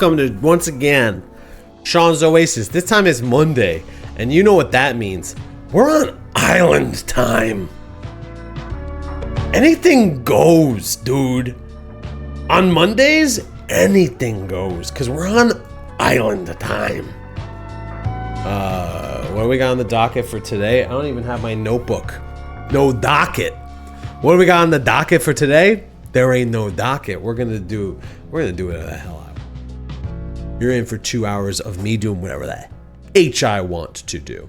welcome to, once again, Sean's Oasis. This time it's Monday, and you know what that means. We're on island time. Anything goes, dude. On Mondays, anything goes, because we're on island time. What do we got on the docket for today? I don't even have my notebook. No docket. What do we got on the docket for today? There ain't no docket. We're gonna do it the hell out. You're in for 2 hours of me doing whatever the H I want to do.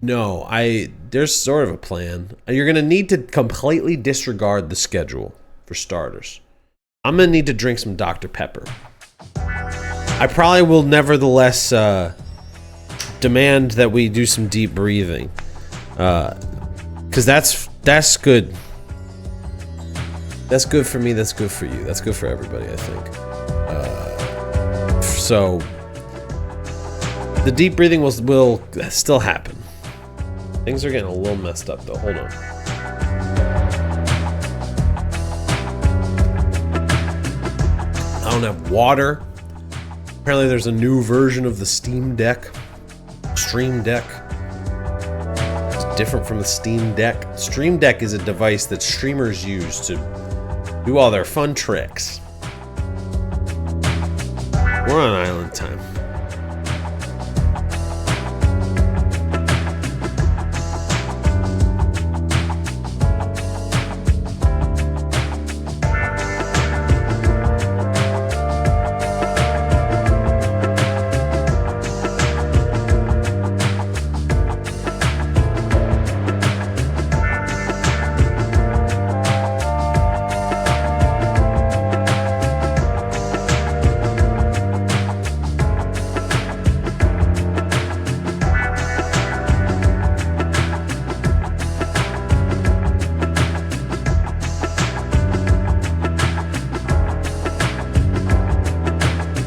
No, there's sort of a plan. You're gonna need to completely disregard the schedule for starters. I'm gonna need to drink some Dr. Pepper. I probably will nevertheless demand that we do some deep breathing, because that's good. That's good for me. That's good for you. That's good for everybody, I think. So the deep breathing will still happen. Things are getting a little messed up though. Hold on. I don't have water. Apparently there's a new version of the Stream Deck. It's different from the Steam Deck. Stream Deck is a device that streamers use to do all their fun tricks. We're on island time.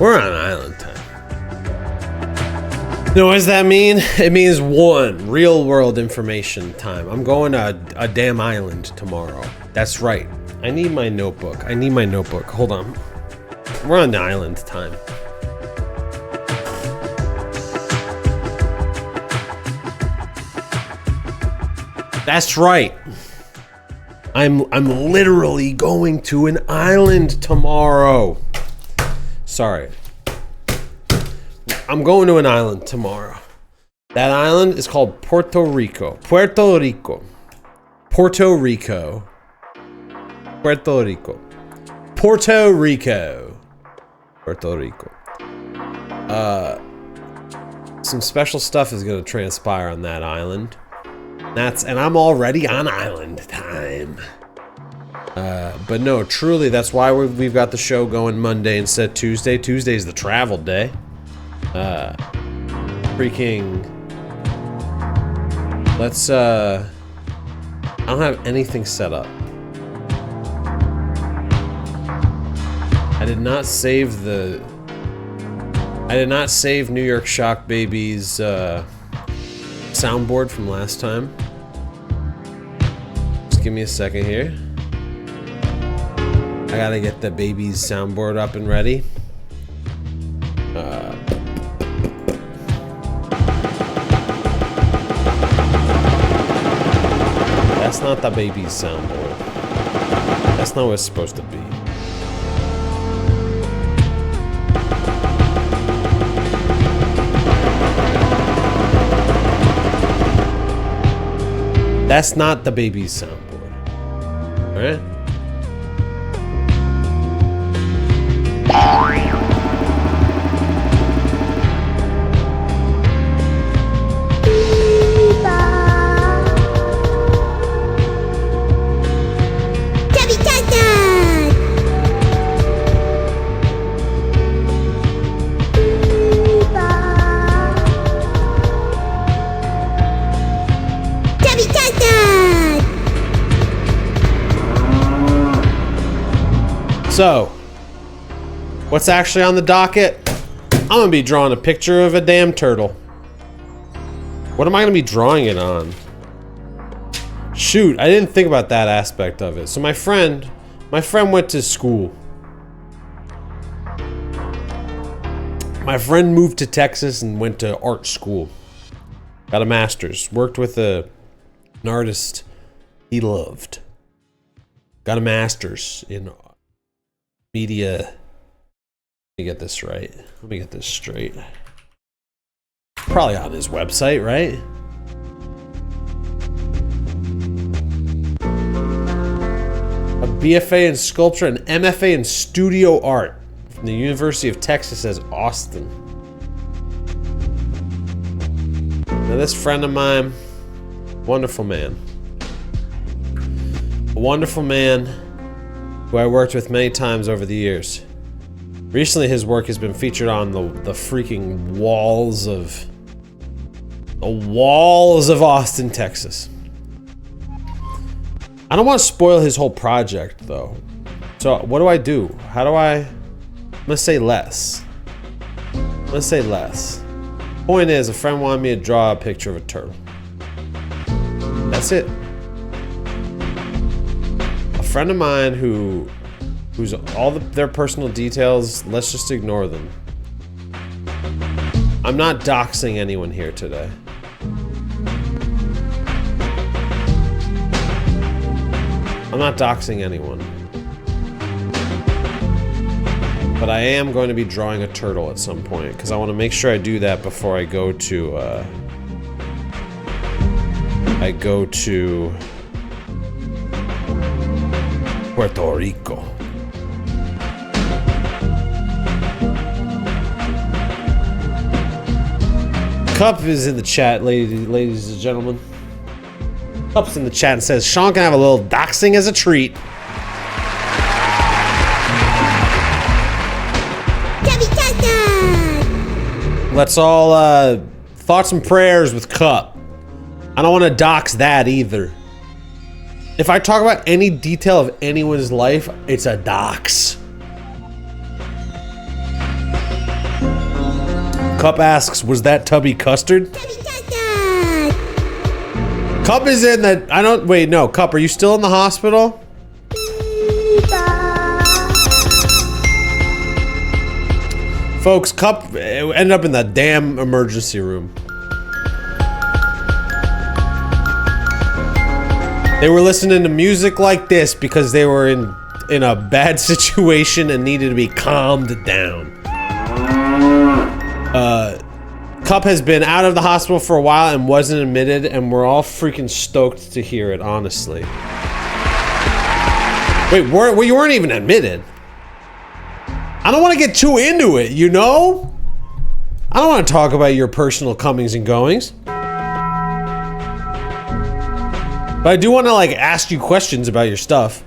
We're on island time. You know what does that mean? It means one, real world information time. I'm going to a damn island tomorrow. That's right. I need my notebook. Hold on. We're on the island time. That's right. I'm literally going to an island tomorrow. Sorry. I'm going to an island tomorrow. That island is called Puerto Rico. Puerto Rico. Some special stuff is going to transpire on that island. And I'm already on island time. But no, truly, that's why we've got the show going Monday instead of Tuesday. Tuesday's the travel day. I don't have anything set up. I did not save New York Shock Baby's soundboard from last time. Just give me a second here. I gotta get the baby's soundboard up and ready. That's not the baby's soundboard. That's not what it's supposed to be. That's not the baby's soundboard. Alright? So, what's actually on the docket? I'm gonna be drawing a picture of a damn turtle. What am I gonna be drawing it on? Shoot, I didn't think about that aspect of it. So my friend went to school. My friend moved to Texas and went to art school. Got a master's. Worked with an artist he loved. Got a master's in media. Let me get this right. Let me get this straight. Probably on his website, right? A BFA in sculpture and MFA in studio art from the University of Texas at Austin. Now this friend of mine, wonderful man. A wonderful man who I worked with many times over the years. Recently his work has been featured on the freaking walls of Austin, Texas. I don't want to spoil his whole project though. So what do? I'm gonna say less. Point is, a friend wanted me to draw a picture of a turtle. That's it. A friend of mine who's all their personal details, let's just ignore them. I'm not doxing anyone here today. I'm not doxing anyone. But I am going to be drawing a turtle at some point, because I want to make sure I do that before I go to, Puerto Rico. Cup is in the chat, ladies and gentlemen. Cup's in the chat and says, Sean can have a little doxing as a treat. Let's all thoughts and prayers with Cup. I don't want to dox that either. If I talk about any detail of anyone's life, it's a dox. Cup asks, was that Tubby Custard? Cup is in that. Wait, no. Cup, are you still in the hospital? Folks, Cup ended up in the damn emergency room. They were listening to music like this because they were in a bad situation and needed to be calmed down. Cup has been out of the hospital for a while and wasn't admitted, and we're all freaking stoked to hear it, honestly. Wait, you weren't even admitted. I don't want to get too into it, you know? I don't want to talk about your personal comings and goings. But I do want to, like, ask you questions about your stuff.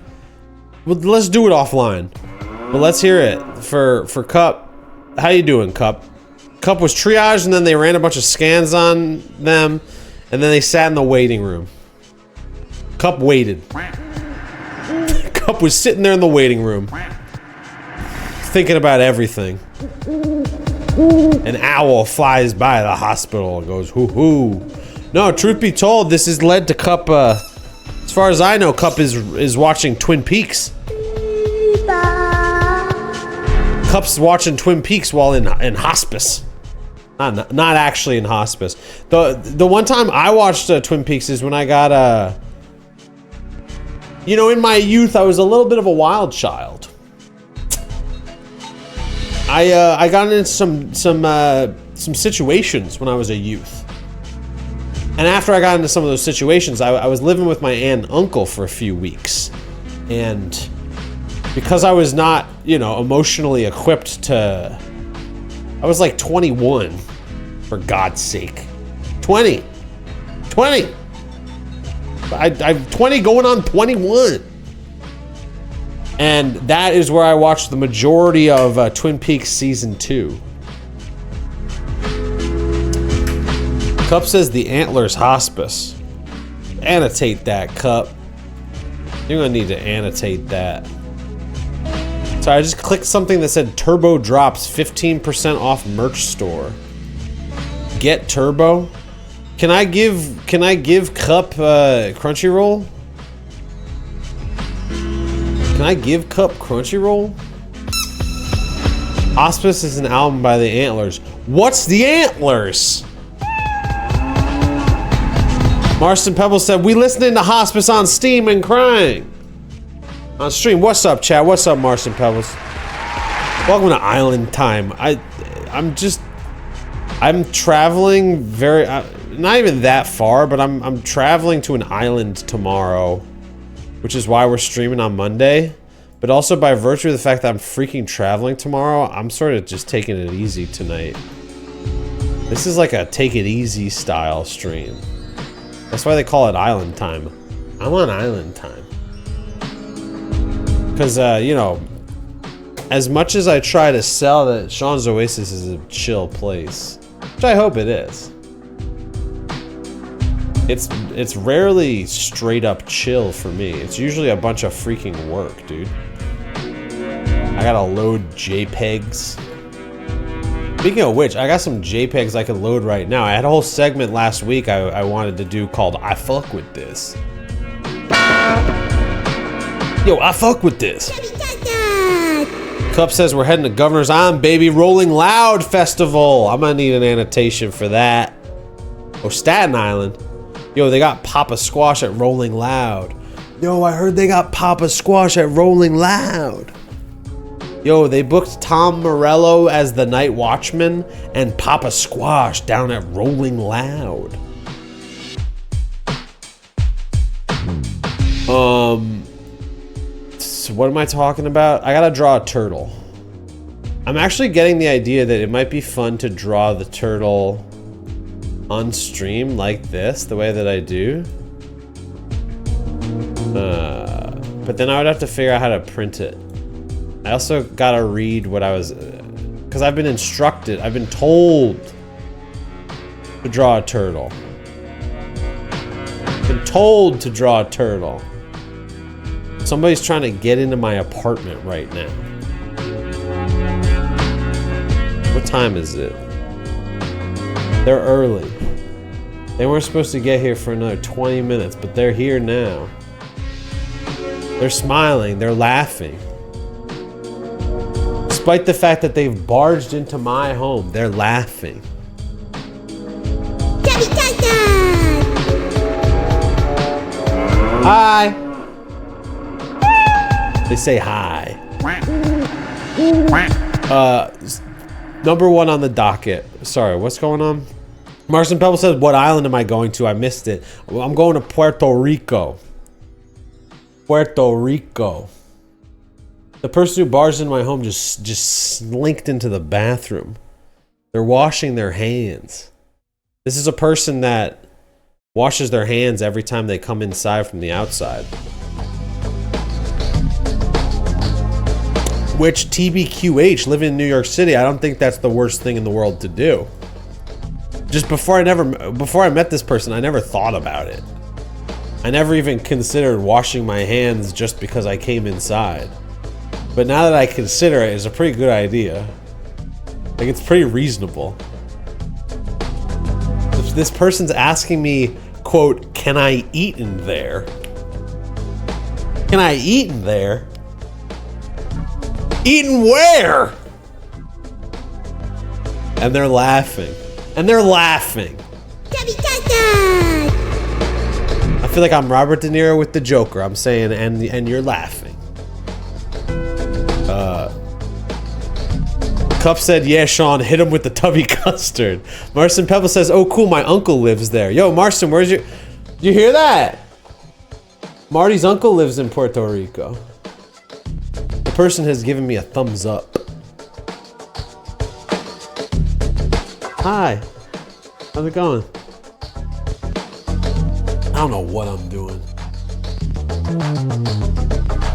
Well, let's do it offline. But let's hear it. For Cup, how you doing, Cup? Cup was triaged, and then they ran a bunch of scans on them, and then they sat in the waiting room. Cup waited. Cup was sitting there in the waiting room, thinking about everything. An owl flies by the hospital and goes, hoo hoo. No, truth be told, this has led to Cup, as far as I know, Cup is watching Twin Peaks. Cup's watching Twin Peaks while in hospice. Not actually in hospice. The one time I watched Twin Peaks is when I got you know, in my youth I was a little bit of a wild child. I got into some situations when I was a youth. And after I got into some of those situations, I was living with my aunt and uncle for a few weeks. And because I was not, you know, emotionally equipped to... I was like 21, for God's sake. 20! I'm 20 going on 21. And that is where I watched the majority of Twin Peaks Season 2. Cup says the Antlers Hospice. Annotate that, Cup. You're gonna need to annotate that. So I just clicked something that said Turbo drops 15% off merch store. Get Turbo? Can I give Cup Crunchyroll? Can I give Cup Crunchyroll? Hospice is an album by the Antlers. What's the Antlers? Marston Pebbles said, we listening to Hospice on Steam and crying. On stream. What's up, chat? What's up, Marston Pebbles? Welcome to Island Time. I'm traveling very, not even that far, but I'm traveling to an island tomorrow, which is why we're streaming on Monday. But also by virtue of the fact that I'm freaking traveling tomorrow, I'm sort of just taking it easy tonight. This is like a take it easy style stream. That's why they call it Island Time. I'm on Island Time. Because, you know, as much as I try to sell that Sean's Oasis is a chill place, which I hope it is, it's rarely straight up chill for me. It's usually a bunch of freaking work, dude. I gotta load JPEGs. Speaking of which, I got some JPEGs I can load right now. I had a whole segment last week I wanted to do called I Fuck With This. Yo, I fuck with this. Cup says we're heading to Governor's Island, baby. Rolling Loud Festival. I'm gonna need an annotation for that. Oh, Staten Island. Yo, they got Papa Squash at Rolling Loud. Yo, I heard they got Papa Squash at Rolling Loud. Yo, they booked Tom Morello as the Night Watchman and Papa Squash down at Rolling Loud. So what am I talking about? I gotta draw a turtle. I'm actually getting the idea that it might be fun to draw the turtle on stream like this, the way that I do. But then I would have to figure out how to print it. I also gotta read what I was, because I've been instructed, I've been told to draw a turtle. I've been told to draw a turtle. Somebody's trying to get into my apartment right now. What time is it? They're early. They weren't supposed to get here for another 20 minutes, but they're here now. They're smiling, they're laughing. Despite the fact that they've barged into my home, they're laughing. Hi. They say hi. Number one on the docket. Sorry, what's going on? Marston Pebble says, what island am I going to? I missed it. Well, I'm going to Puerto Rico. Puerto Rico. The person who barged into my home just slinked into the bathroom. They're washing their hands. This is a person that washes their hands every time they come inside from the outside. Which, TBQH, living in New York City, I don't think that's the worst thing in the world to do. Just before I met this person, I never thought about it. I never even considered washing my hands just because I came inside. But now that I consider it, it's a pretty good idea. Like, it's pretty reasonable. If this person's asking me, quote, can I eat in there? Can I eat in there? Eating where? And they're laughing. And they're laughing. I feel like I'm Robert De Niro with the Joker. I'm saying, and you're laughing. Cup said, yeah, Sean, hit him with the tubby custard. Marston Pebble says, oh, cool, my uncle lives there. Yo, Marston, where's your... Did you hear that? Marty's uncle lives in Puerto Rico. The person has given me a thumbs up. Hi. How's it going? I don't know what I'm doing.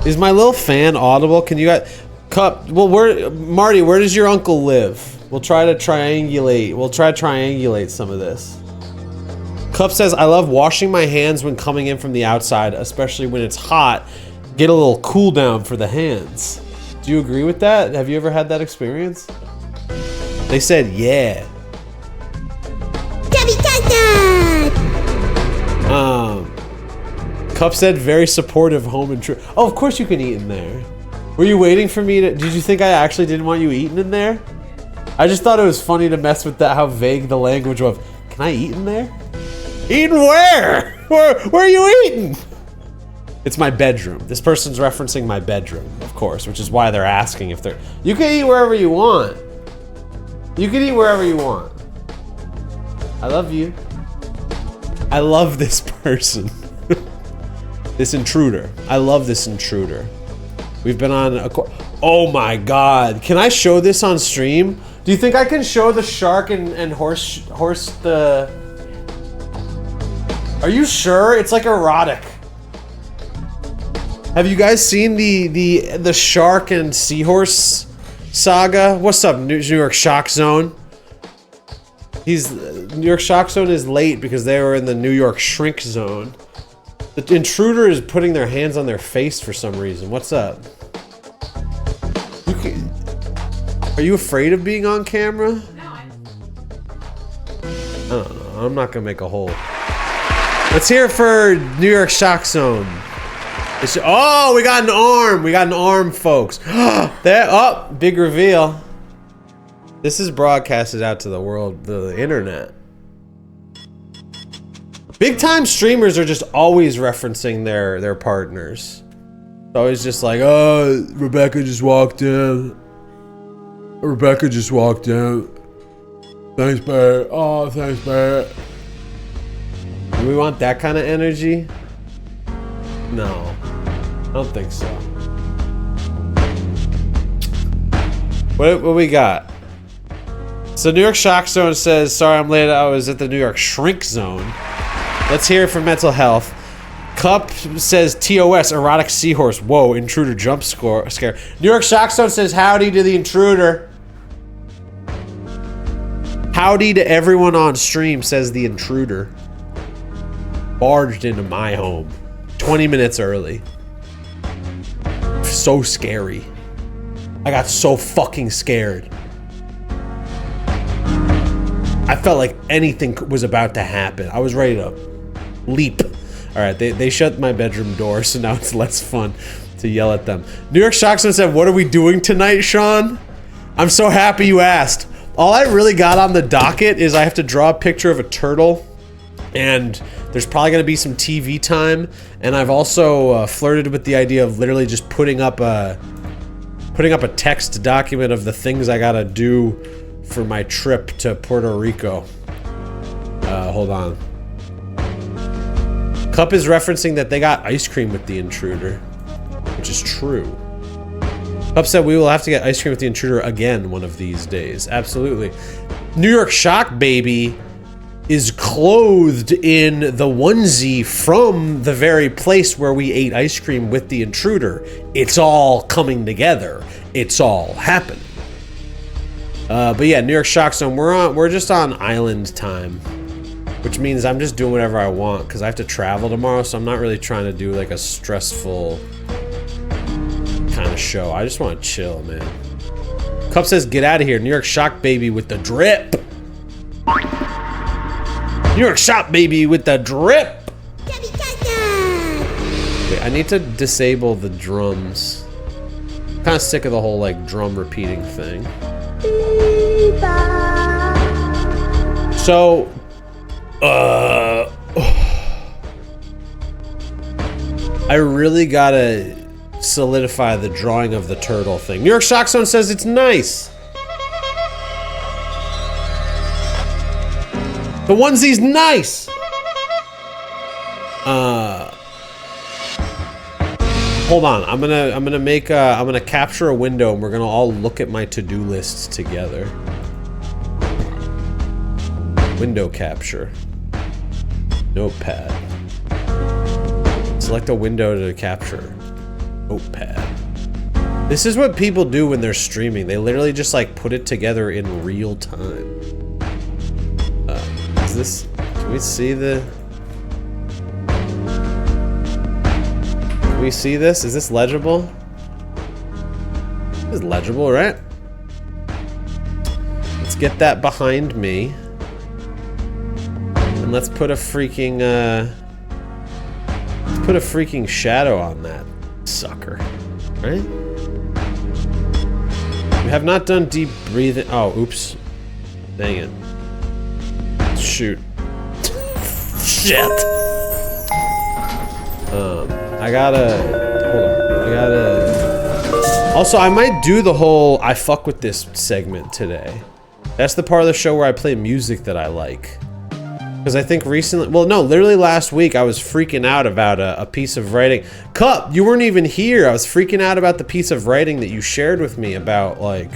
Is my little fan audible? Can you guys... Cup, well, Marty, where does your uncle live? We'll try to triangulate. We'll try to triangulate some of this. Cup says, I love washing my hands when coming in from the outside, especially when it's hot. Get a little cool down for the hands. Do you agree with that? Have you ever had that experience? They said, yeah. Cup said, very supportive home and true. Oh, of course you can eat in there. Were you waiting for me to... Did you think I actually didn't want you eating in there? I just thought it was funny to mess with that, how vague the language was. Can I eat in there? Eating where? Where are you eating? It's my bedroom. This person's referencing my bedroom, of course, which is why they're asking if they're... You can eat wherever you want. You can eat wherever you want. I love you. I love this person. This intruder. I love this intruder. We've been on a... Oh my god. Can I show this on stream? Do you think I can show the shark and horse the... Are you sure? It's like erotic. Have you guys seen the shark and seahorse saga? What's up, New York Shock Zone? New York Shock Zone is late because they were in the New York Shrink Zone. The intruder is putting their hands on their face for some reason. What's up? Are you afraid of being on camera? No, I don't know. I'm not gonna make a hole. Let's hear it for New York Shock Zone. Oh, we got an arm. We got an arm, folks. Big reveal. This is broadcasted out to the world, the internet. Big time streamers are just always referencing their partners. It's always just like, oh, Rebecca just walked in. Rebecca just walked in. Thanks, babe. Oh, thanks, babe. Do we want that kind of energy? No. I don't think so. What we got? So New York Shock Zone says, sorry I'm late, I was at the New York Shrink Zone. Let's hear it for mental health. Cup says TOS, erotic seahorse. Whoa, intruder jump scare. New York Shock Zone says howdy to the intruder. Howdy to everyone on stream, says the intruder. Barged into my home 20 minutes early. So scary. I got so fucking scared. I felt like anything was about to happen. I was ready to leap. Alright, they shut my bedroom door, so now it's less fun to yell at them. New York Shock Zone said, what are we doing tonight, Sean? I'm so happy you asked. All I really got on the docket is I have to draw a picture of a turtle, and there's probably going to be some TV time, and I've also flirted with the idea of literally just putting up a text document of the things I gotta do for my trip to Puerto Rico. Hold on. Cup is referencing that they got ice cream with the intruder, which is true. Cup said we will have to get ice cream with the intruder again one of these days. Absolutely. New York Shock Baby is clothed in the onesie from the very place where we ate ice cream with the intruder. It's all coming together. It's all happening. But yeah, New York Shock Zone, we're just on island time, which means I'm just doing whatever I want because I have to travel tomorrow, so I'm not really trying to do like a stressful kind of show. I just want to chill, man. Cup says, get out of here. New York Shock Baby with the drip. New York Shock Baby with the drip. Wait, I need to disable the drums. I'm kind of sick of the whole like drum repeating thing. So, I really gotta solidify the drawing of the turtle thing. New York Shock Zone says it's nice. The onesie's nice. Hold on. I'm gonna capture a window and we're gonna all look at my to-do lists together. Window capture. Notepad. Select a window to capture. Notepad. This is what people do when they're streaming. They literally just like put it together in real time. Is this... Can we see the... Can we see this? Is this legible? This is legible, right? Let's get that behind me. And let's put a freaking, let's put a freaking shadow on that sucker, right? We have not done deep breathing. Oh, oops. Dang it. Shoot. Shit. I gotta... Hold on. I gotta... Also, I might do the whole I fuck with this segment today. That's the part of the show where I play music that I like. Because I think recently... Well, no, literally last week I was freaking out about a piece of writing. Cup, you weren't even here. I was freaking out about the piece of writing that you shared with me about, like...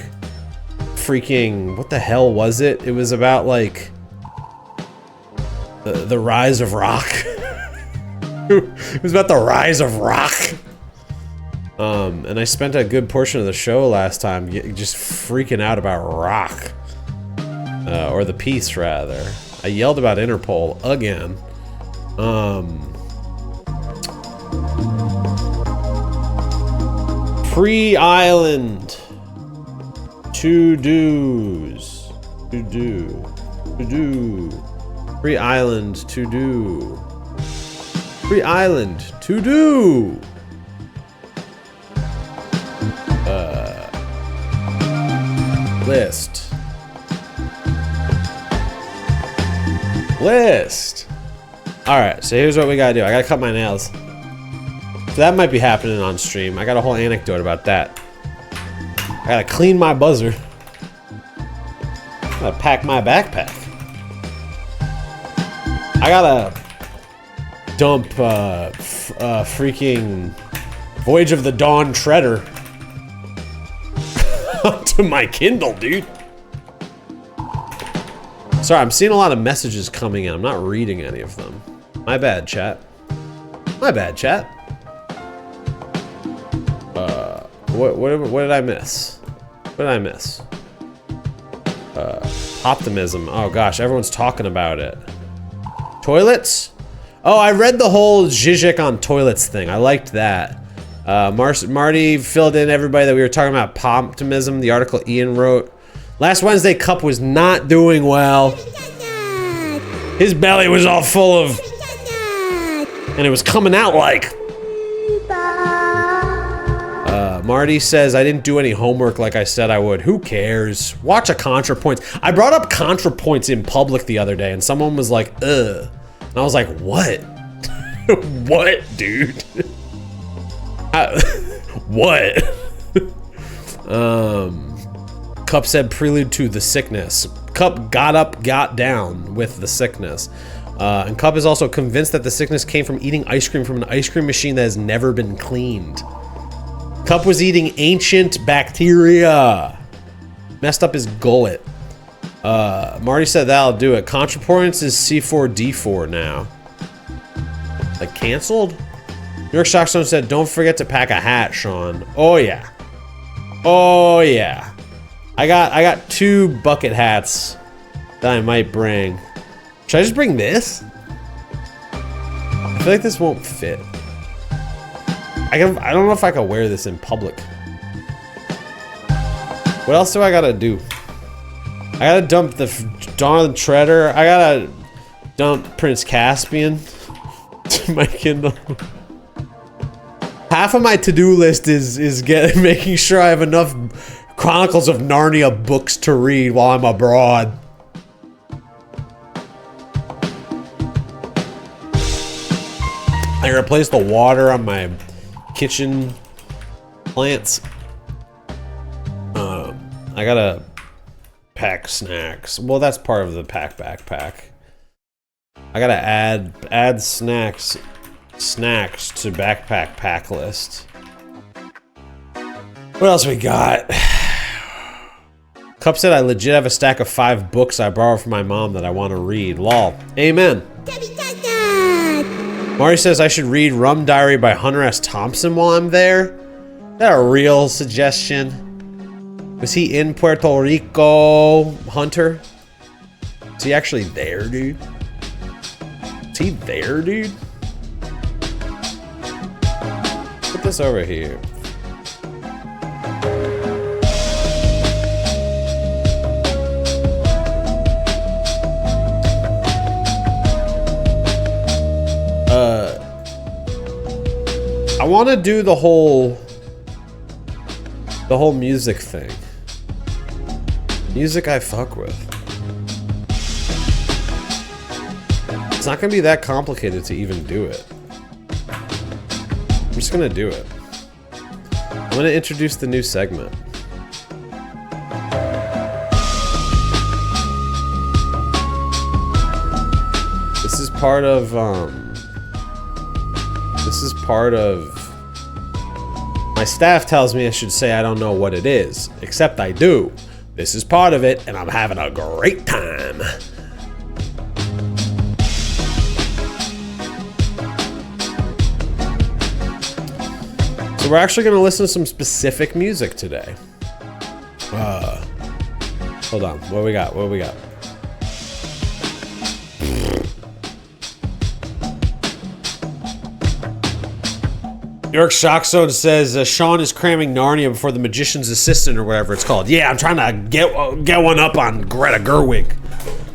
Freaking... What the hell was it? It was about, like... The rise of rock. It was about the rise of rock. And I spent a good portion of the show last time just freaking out about rock. Or the piece, rather. I yelled about Interpol again. Pre-island. To-dos. To-do. Pre-island. To-do. Pre-island. To-do. List. Alright, so here's what we gotta do. I gotta cut my nails. So that might be happening on stream. I got a whole anecdote about that. I gotta clean my buzzer. I gotta pack my backpack. I gotta dump freaking Voyage of the Dawn Treader onto my Kindle, dude. Sorry, I'm seeing a lot of messages coming in. I'm not reading any of them. My bad, chat. My bad, chat. What did I miss? What did I miss? Optimism. Oh gosh, everyone's talking about it. Toilets? Oh, I read the whole Zizek on toilets thing. I liked that. Marty filled in everybody that we were talking about optimism, the article Ian wrote. Last Wednesday, Cup was not doing well. His belly was all full of... And it was coming out like... Marty says, I didn't do any homework like I said I would. Who cares? Watch a ContraPoints. I brought up ContraPoints in public the other day, and someone was like, ugh. And I was like, what? What, dude? What? Cup said prelude to the sickness. Cup got up, got down with the sickness. And Cup is also convinced that the sickness came from eating ice cream from an ice cream machine that has never been cleaned. Cup was eating ancient bacteria. Messed up his gullet. Marty said that'll do it. ContraPoints is C4D4 now. Like canceled? New York Stockstone said, don't forget to pack a hat, Sean. Oh yeah. Oh yeah. I got 2 bucket hats that I might bring. Should I just bring this? I feel like this won't fit. I don't know if I can wear this in public. What else do I gotta do? I gotta dump the Dawn Treader. I gotta dump Prince Caspian to my Kindle. Half of my to-do list is making sure I have enough Chronicles of Narnia books to read while I'm abroad. I replaced the water on my kitchen plants. I gotta pack snacks. Well, that's part of the backpack. I gotta add snacks to backpack pack list. What else we got? Cup said I legit have a stack of 5 books I borrowed from my mom that I want to read. Lol. Amen. Mari says I should read Rum Diary by Hunter S. Thompson while I'm there. Is that a real suggestion? Was he in Puerto Rico, Hunter? Is he actually there, dude? Is he there, dude? Put this over here. I want to do the whole music thing. Music I fuck with. It's not gonna be that complicated to even do it. I'm just gonna do it. I'm gonna introduce the new segment. This is part of, my staff tells me I should say I don't know what it is, except I do. This is part of it, and I'm having a great time. So we're actually gonna listen to some specific music today. Hold on, what we got? York Shockzone says Sean is cramming Narnia before the Magician's Assistant or whatever it's called. Yeah, I'm trying to get one up on Greta Gerwig.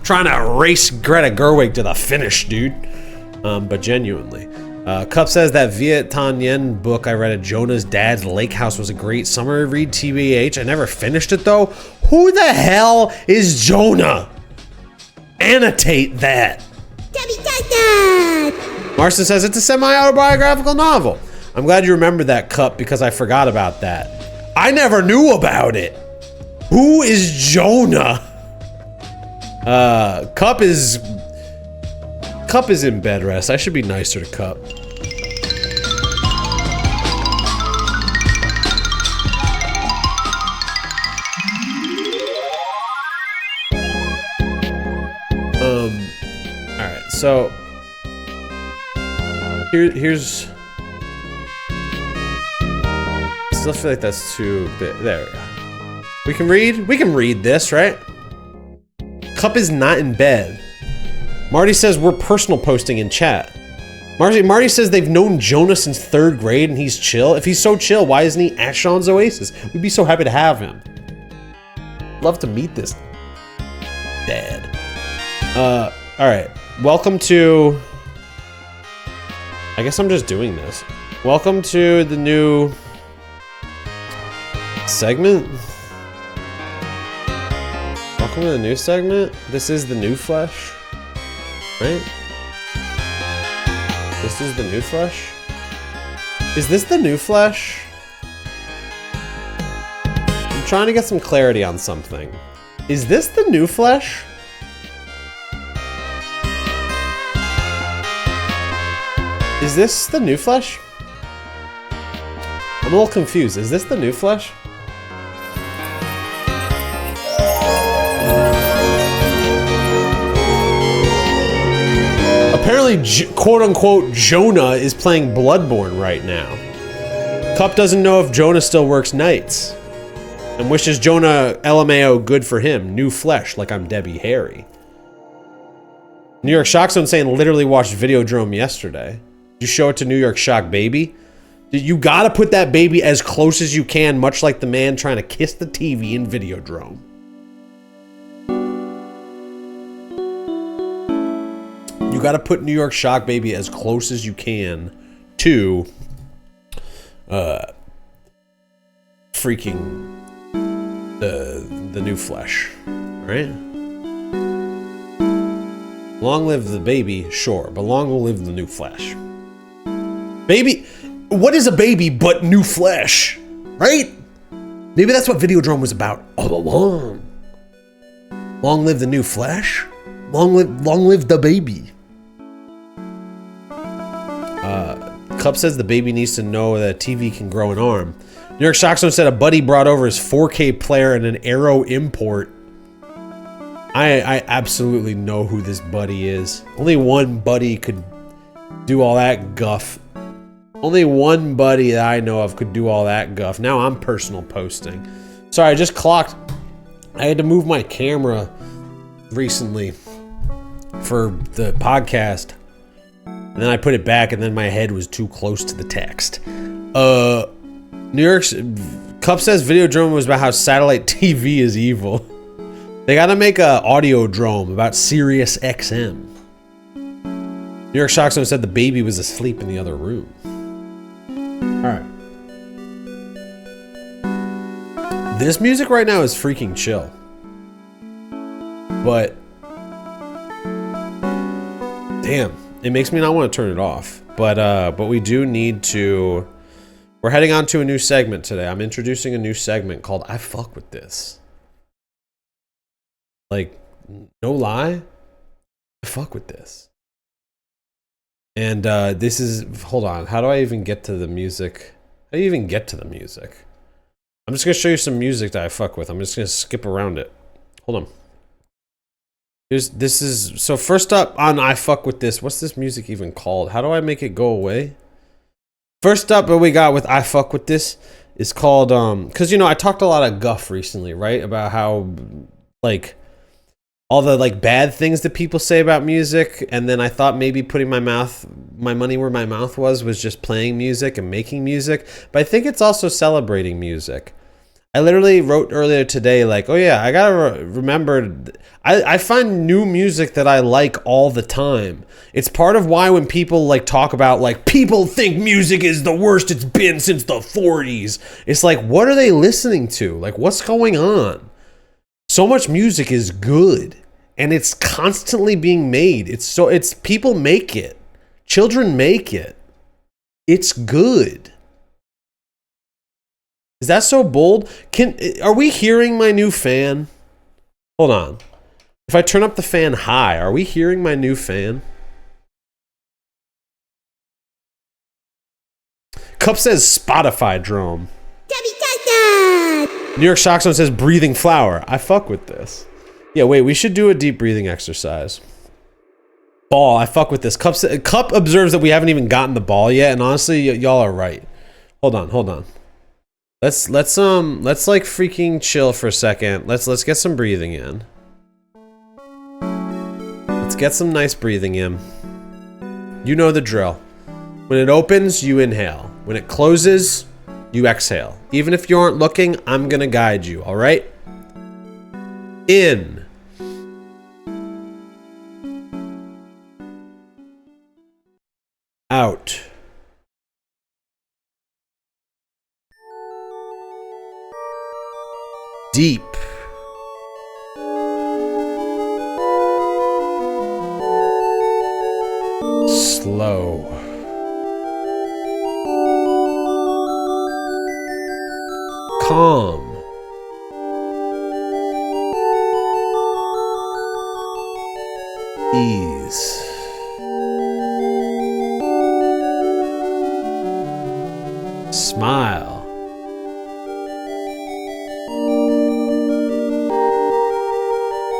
Trying to race Greta Gerwig to the finish, dude. But genuinely. Cup says that Viet Thanh Nguyen book I read at Jonah's dad's lake house was a great summer read, TBH. I never finished it though. Who the hell is Jonah? Annotate that. Marston says it's a semi-autobiographical novel. I'm glad you remembered that, Cup, because I forgot about that. I never knew about it. Who is Jonah? Cup is in bed rest. I should be nicer to Cup. Alright, so here's I feel like that's too big. There we go. We can read this, right? Cup is not in bed. Marty says we're personal posting in chat. Marty says they've known Jonah since 3rd grade and he's chill. If he's so chill, why isn't he at Sean's Oasis? We'd be so happy to have him. Love to meet this dad. Alright. Welcome to... I guess I'm just doing this. Welcome to the new... segment? Welcome to the new segment. This is the new flesh, right? This is the new flesh. Is this the new flesh? I'm trying to get some clarity on something. Is this the new flesh? Is this the new flesh? I'm a little confused. Is this the new flesh? Apparently, quote-unquote, Jonah is playing Bloodborne right now. Cup doesn't know if Jonah still works nights. And wishes Jonah LMAO good for him. New flesh, like I'm Debbie Harry. New York Shockzone saying literally watched Videodrome yesterday. Did you show it to New York Shock Baby? You gotta put that baby as close as you can, much like the man trying to kiss the TV in Videodrome. You gotta put New York Shock Baby as close as you can to freaking the new flesh, right? Long live the baby, sure, but long will live the new flesh. Baby, what is a baby but new flesh, right? Maybe that's what Videodrome was about all along. Long live the new flesh. Long live the baby. Cup says the baby needs to know that TV can grow an arm. New York Shockzone said a buddy brought over his 4K player and an Arrow import. I absolutely know who this buddy is. Only one buddy could do all that guff. Only one buddy that I know of could do all that guff. Now I'm personal posting. Sorry, I just clocked. I had to move my camera recently for the podcast. And then I put it back and then my head was too close to the text. New York's Cup says Videodrome was about how satellite TV is evil. They gotta make a Audiodrome about Sirius XM. New York Shockzone said the baby was asleep in the other room. Alright. This music right now is freaking chill. But damn, it makes me not want to turn it off. But we do need to. We're heading on to a new segment today. I'm introducing a new segment called I Fuck With This. Like, no lie, I fuck with this. And this is, hold on, how do I even get to the music? How do you even get to the music? I'm just gonna show you some music that I fuck with. I'm just gonna skip around it. Hold on. So first up on I Fuck With This, what's this music even called? How do I make it go away? First up, what we got with I Fuck With This is called, cause you know, I talked a lot of guff recently, right? About how, like, all the like bad things that people say about music, and then I thought maybe putting my money where my mouth was just playing music and making music, but I think it's also celebrating music. I literally wrote earlier today, like, oh yeah, I gotta remember, I find new music that I like all the time. It's part of why when people like talk about like, people think music is the worst it's been since the 40s. It's like, what are they listening to? Like, what's going on? So much music is good, and it's constantly being made. It's people make it. Children make it. It's good. Is that so bold? Are we hearing my new fan? Hold on. If I turn up the fan high, are we hearing my new fan? Cup says Spotify drone. New York Shock Zone says breathing flower. I fuck with this. Yeah, wait, we should do a deep breathing exercise. Ball, I fuck with this. Cup observes that we haven't even gotten the ball yet, and honestly, y'all are right. Hold on. Let's like freaking chill for a second. Let's get some breathing in. Let's get some nice breathing in. You know the drill. When it opens, you inhale. When it closes, you exhale. Even if you aren't looking, I'm gonna guide you, all right? In. Out. Deep. Slow. Calm. Ease. Smile.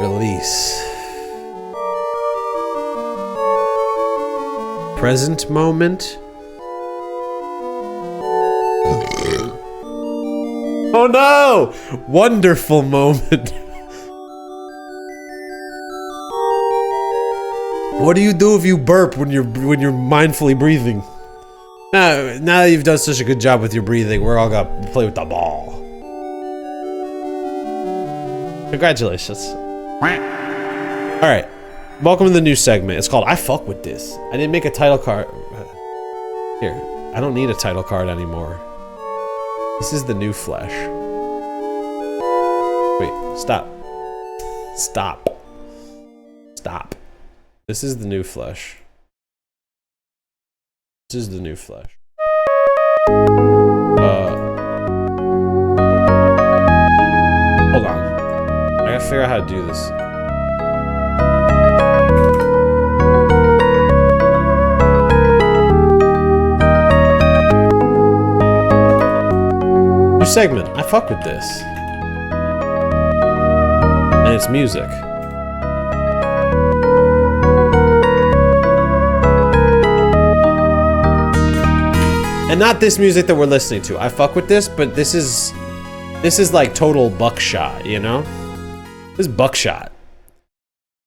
Release. Present moment. Oh no! Wonderful moment. What do you do if you burp when you're mindfully breathing? Now that you've done such a good job with your breathing, we're all gonna play with the ball. Congratulations. Alright, welcome to the new segment. It's called I Fuck With This. I didn't make a title card. Here, I don't need a title card anymore. This is the new flesh. Wait, stop. Stop. This is the new flesh. This is the new flesh. Hold on. I gotta figure out how to do this. New segment. I fuck with this. And it's music. And not this music that we're listening to. I fuck with this, but this is like total Buckshot, you know? This is Buckshot.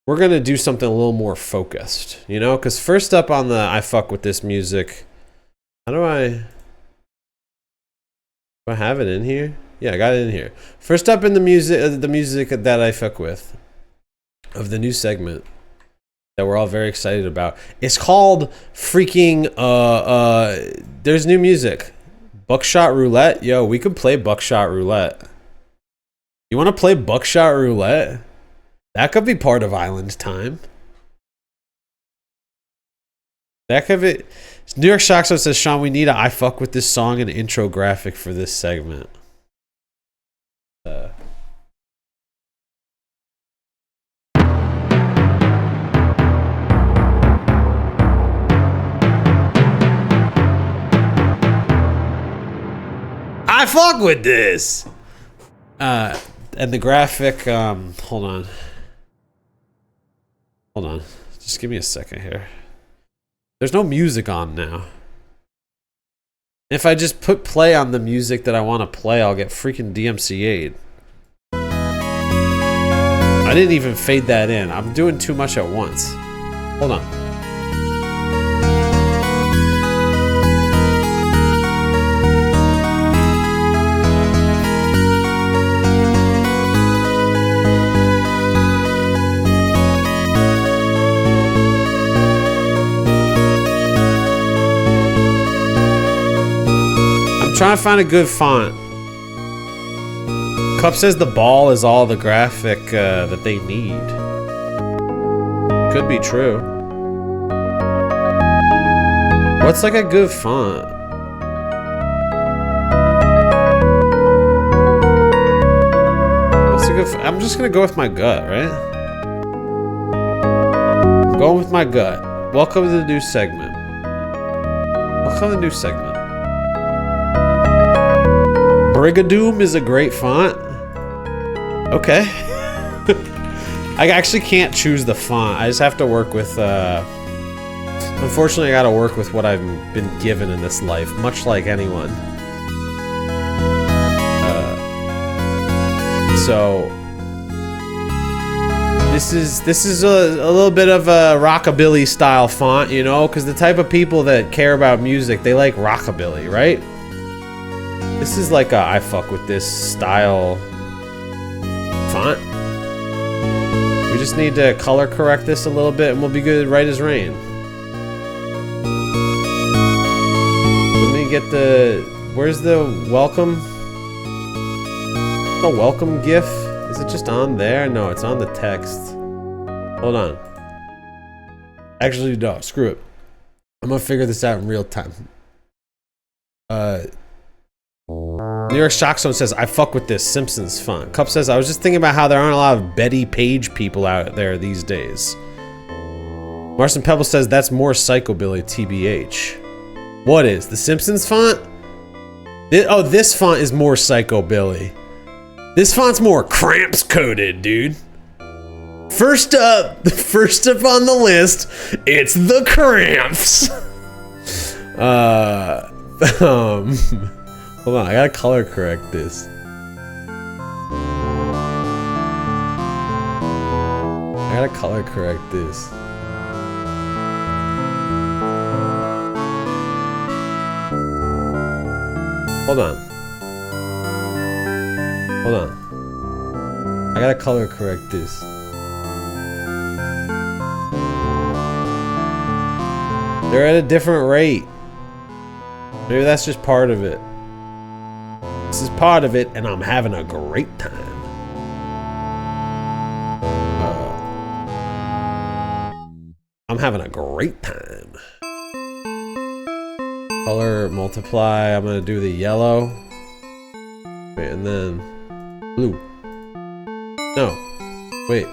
We're gonna do something a little more focused, you know? Because first up on the I fuck with this music, do I have it in here? Yeah, I got it in here. First up in the music that I fuck with of the new segment that we're all very excited about. It's called freaking there's new music. Buckshot Roulette. Yo, we could play Buckshot Roulette. You want to play Buckshot Roulette? That could be part of Island Time. That could be. New York Shockso says, Sean, we need a I fuck with this song and intro graphic for this segment. I fuck with this. And the graphic, hold on. Hold on. Just give me a second here. There's no music on now. If I just put play on the music that I want to play, I'll get freaking DMCA'd. I didn't even fade that in. I'm doing too much at once. Hold on. Trying to find a good font. Cup says the ball is all the graphic that they need. Could be true. What's like a good font? What's a good I'm just gonna go with my gut, right? I'm going with my gut. Welcome to the new segment. Welcome to the new segment. Brigadoon is a great font. Okay. I actually can't choose the font. I just have to work with, unfortunately I gotta work with what I've been given in this life, much like anyone. So this is a little bit of a rockabilly style font, you know, because the type of people that care about music, they like rockabilly, right? This is like a I fuck with this style font. We just need to color correct this a little bit and we'll be good right as rain. Let me get the... Where's the welcome? The welcome GIF? Is it just on there? No, it's on the text. Hold on. Actually, no, screw it. I'm gonna figure this out in real time. New York Shockzone says, I fuck with this Simpsons font. Cup says, I was just thinking about how there aren't a lot of Betty Page people out there these days. Marson Pebble says, that's more psychobilly, TBH. What is? The Simpsons font? Oh, this font is more psychobilly. This font's more cramps coded, dude. First up on the list, it's the Cramps. Hold on, I gotta color correct this. I gotta color correct this. Hold on. Hold on. I gotta color correct this. They're at a different rate. Maybe that's just part of it. This is part of it, and I'm having a great time. I'm having a great time. Color multiply. I'm gonna do the yellow. Wait, and then blue. No. Wait.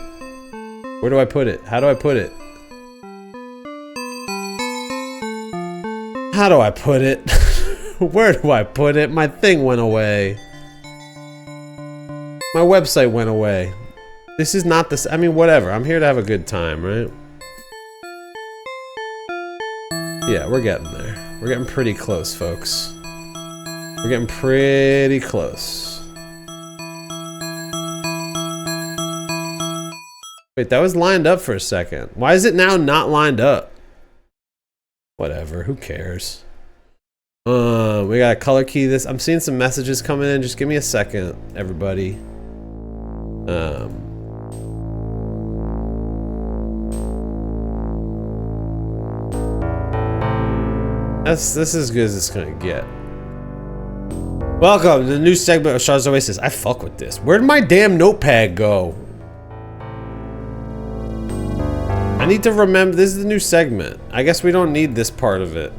Where do I put it? How do I put it? How do I put it? Where do I put it? My thing went away. My website went away. This is not this. I mean, whatever. I'm here to have a good time, right? Yeah, we're getting there. We're getting pretty close, folks. We're getting pretty close. Wait, that was lined up for a second. Why is it now not lined up? Whatever, who cares? We gotta color key this. I'm seeing some messages coming in. Just give me a second, everybody. This is as good as it's gonna get. Welcome to the new segment of Sean's Oasis. I fuck with this. Where did my damn notepad go? I need to remember, this is the new segment. I guess we don't need this part of it.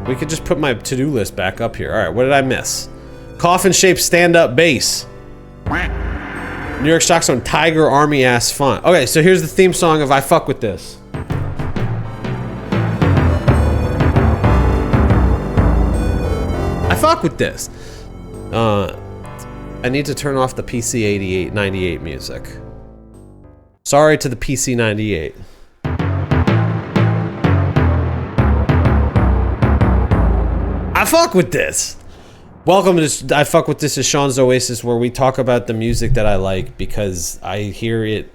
We could just put my to-do list back up here. All right, what did I miss? Coffin-shaped stand-up bass. New York Stock Zone Tiger Army ass font. Okay, so here's the theme song of I Fuck With This. I fuck with this. I need to turn off the PC 98 music. Sorry to the PC 98. I fuck with this. Welcome to I Fuck With This is Sean's Oasis, where we talk about the music that I like because I hear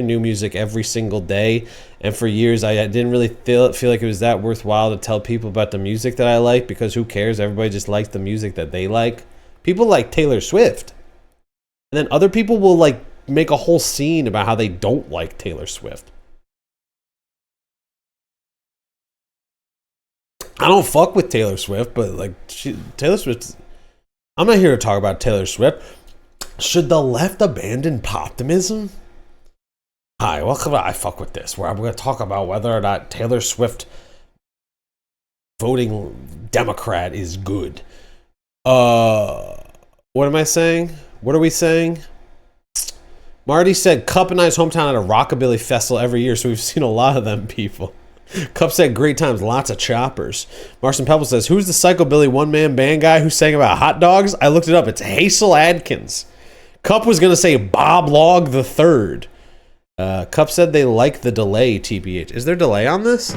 new music every single day, and for years I didn't really feel like it was that worthwhile to tell people about the music that I like, because who cares? Everybody just likes the music that they like. People like Taylor Swift, and then other people will like make a whole scene about how they don't like Taylor Swift. I don't fuck with Taylor Swift, but like Taylor Swift. I'm not here to talk about Taylor Swift. Should the left abandon optimism? Hi, welcome to I Fuck With This, where I'm going to talk about whether or not Taylor Swift voting Democrat is good. What am I saying? What are we saying? Marty said Cup and I's hometown at a rockabilly festival every year, so we've seen a lot of them people. Cup said great times, lots of choppers. Marson Pebble says, who's the psychobilly one-man band guy who sang about hot dogs? I looked it up. It's Hazel Adkins. Cup was going to say Bob Log the Third. Cup said they like the delay, TBH. Is there delay on this?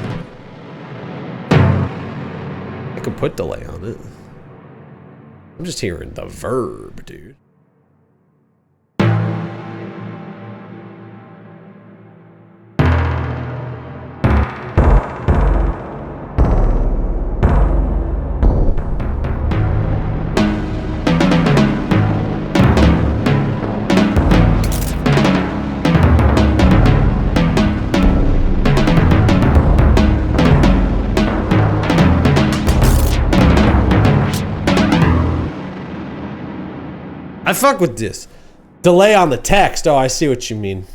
I could put delay on it. I'm just hearing the verb, dude. I fuck with this. Delay on the text. Oh, I see what you mean.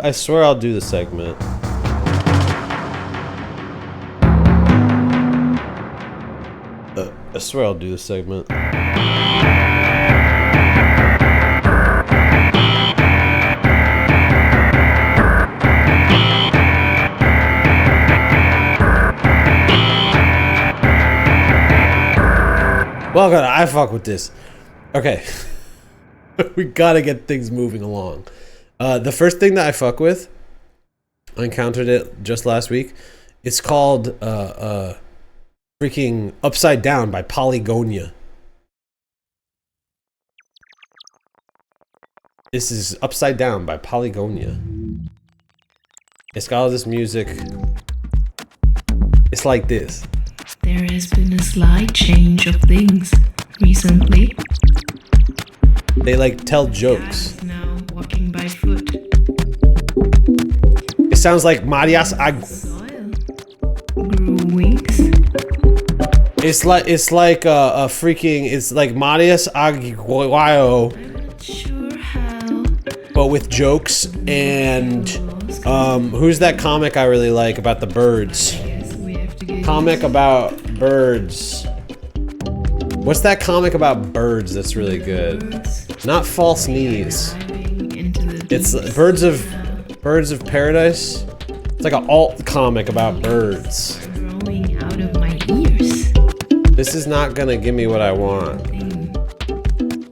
I swear I'll do the segment. I swear I'll do this segment. Welcome to I Fuck With This. Okay. We gotta get things moving along. The first thing that I fuck with, I encountered it just last week. It's called freaking Upside Down by Polygonia. This is Upside Down by Polygonia. It's got all this music. It's like this. There has been a slight change of things recently. They like tell jokes. Now walking by foot. It sounds like Marias Grew wings. It's like a freaking. It's like Marias Aguayo, Sure how. but with jokes and who's that comic I really like about the birds? Comic about birds. What's that comic about birds that's really good? Not False Knees. It's Birds of Paradise. It's like an alt comic about birds. Growing out of my ears. This is not gonna give me what I want.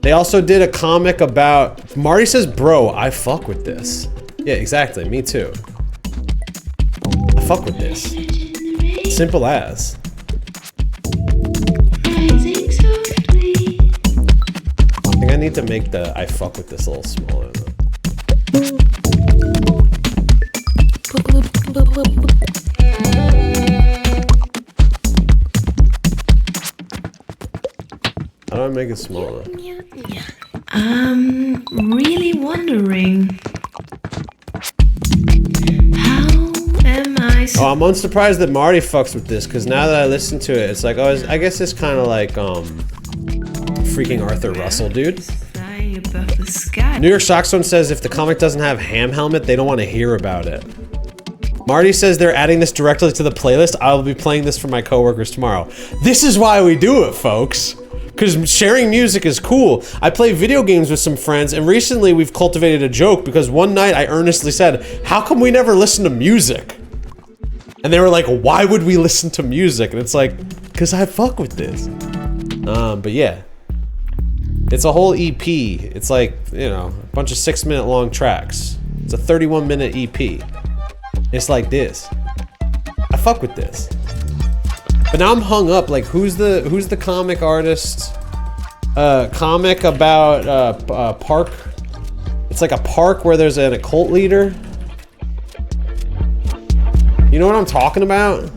They also did a comic about Marty says, bro, I fuck with this. Yeah, exactly. Me too. I fuck with this. Simple as. Rising softly. I think I need to make the I fuck with this a little smaller though. make it smaller? Really wondering. How am I Oh, I'm unsurprised that Marty fucks with this, because now that I listen to it, it's like, oh, I guess it's kind of like, freaking Arthur Russell, dude. above the sky? New York Stockstone says if the comic doesn't have Ham Helmet, they don't want to hear about it. Marty says they're adding this directly to the playlist. I will be playing this for my coworkers tomorrow. This is why we do it, folks. Because sharing music is cool. I play video games with some friends, and recently we've cultivated a joke because one night I earnestly said, how come we never listen to music? And they were like, why would we listen to music? And it's like, because I fuck with this. But yeah. It's a whole EP. It's like, you know, a bunch of 6-minute long tracks. It's a 31-minute EP. It's like this. I fuck with this. But now I'm hung up, like, who's the comic artist? Comic about, park. It's like a park where there's an occult leader. You know what I'm talking about?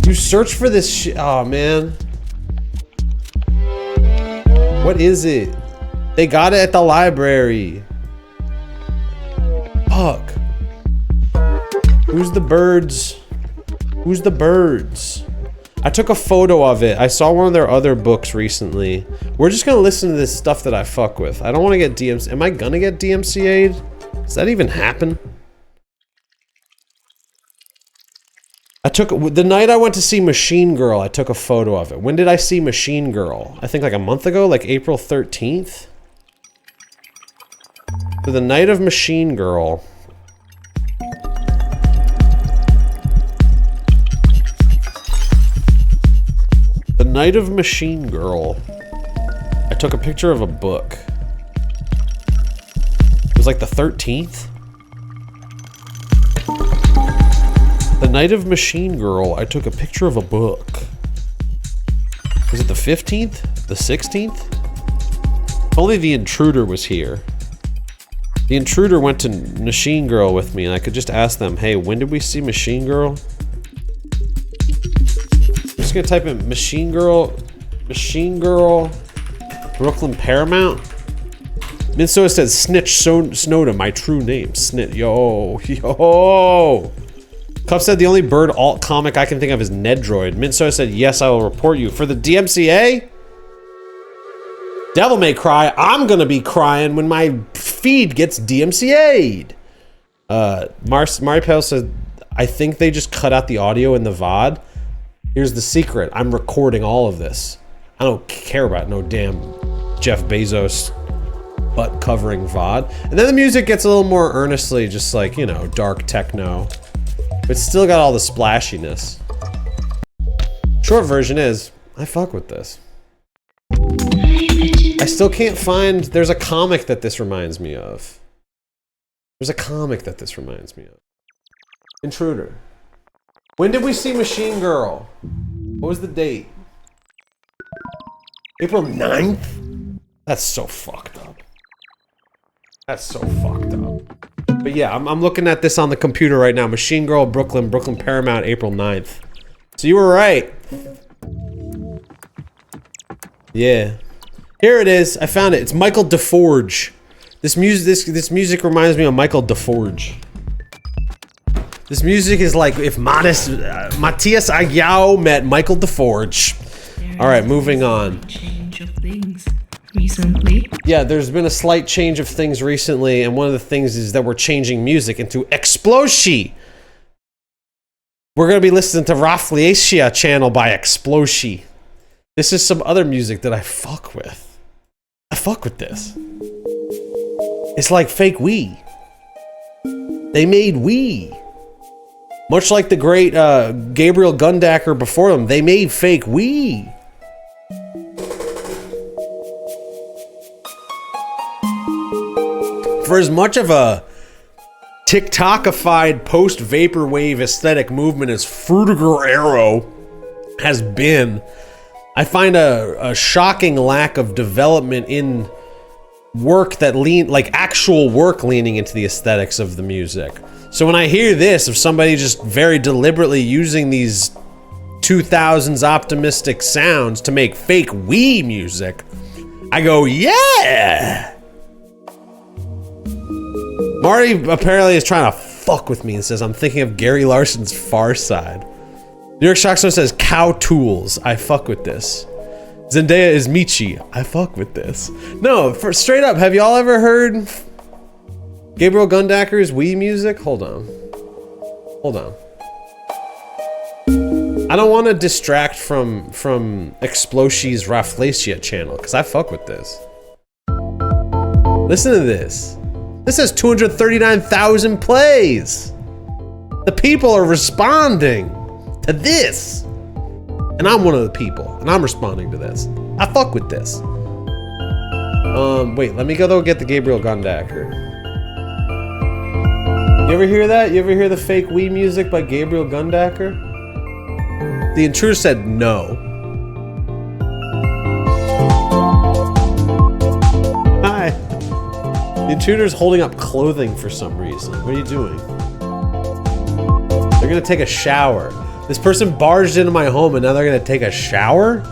You search for this shit. Oh, man. What is it? They got it at the library. Fuck. Who's the birds? Who's the birds? I took a photo of it. I saw one of their other books recently. We're just gonna listen to this stuff that I fuck with. I don't want to get DMCA'd. Am I gonna get DMCA'd? Does that even happen? I took, the night I went to see Machine Girl, I took a photo of it. When did I see Machine Girl? I think like a month ago, like April 13th? So the night of Machine Girl. The night of Machine Girl. I took a picture of a book. It was like the 13th? The night of Machine Girl, I took a picture of a book. Was it the 15th? The 16th? Only the Intruder was here. The Intruder went to Machine Girl with me, and I could just ask them, hey, when did we see Machine Girl? I'm just gonna type in Machine Girl, Brooklyn Paramount. Minnesota says, Snitch Snowda, my true name. Snit, yo. Cuff said the only bird alt comic I can think of is Nedroid. Minnesota said, yes, I will report you. For the DMCA? Devil May Cry, I'm gonna be crying when my feed gets DMCA'd. Maripel said, I think they just cut out the audio in the VOD. Here's the secret, I'm recording all of this. I don't care about no damn Jeff Bezos butt covering VOD. And then the music gets a little more earnestly, just like, you know, dark techno. But still got all the splashiness. Short version is, I fuck with this. I still can't find, there's a comic that this reminds me of. There's a comic that this reminds me of. Intruder. When did we see Machine Girl? What was the date? April 9th? That's so fucked up. That's so fucked up. But yeah, I'm looking at this on the computer right now. Machine Girl, Brooklyn Paramount, April 9th. So you were right. Yeah. Here it is. I found it. It's Michael DeForge. This music reminds me of Michael DeForge. This music is like if Matthias Aguiao met Michael DeForge. All right, moving on. Change of things recently. Yeah, there's been a slight change of things recently, and one of the things is that we're changing music into Xploshi. We're gonna be listening to Rafflesia channel by Xploshi. This is some other music that I fuck with. I fuck with this. It's like fake Wii. They made Wii. Much like the great Gabriel Gundacker before them, they made fake Wii. For as much of a TikTokified post-vaporwave aesthetic movement as Fruitiger Arrow has been, I find a shocking lack of development in work that like actual work leaning into the aesthetics of the music. So when I hear this of somebody just very deliberately using these 2000s optimistic sounds to make fake Wii music, I go, yeah! Marty apparently is trying to fuck with me and says, I'm thinking of Gary Larson's Far Side. New York Shockstone says, cow tools. I fuck with this. Zendaya is Michi. I fuck with this. No, for straight up, have y'all ever heard Gabriel Gundacker's Wii music? Hold on. Hold on. I don't want to distract from Xploshi's Rafflesia channel, because I fuck with this. Listen to this. This has 239,000 plays. The people are responding to this. And I'm one of the people, and I'm responding to this. I fuck with this. Wait, let me go get the Gabriel Gundacker. You ever hear that? You ever hear the fake Wii music by Gabriel Gundacker? The intruder said no. Hi. The intruder's holding up clothing for some reason. What are you doing? They're gonna take a shower. This person barged into my home and now they're gonna take a shower?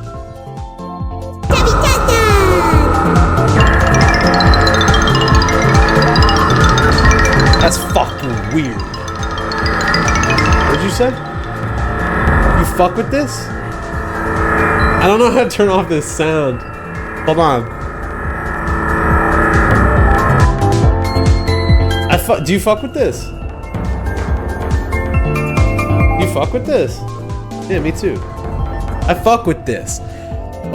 That's fucking weird. What'd you say? You fuck with this? I don't know how to turn off this sound. Hold on. Do you fuck with this? You fuck with this? Yeah, me too. I fuck with this.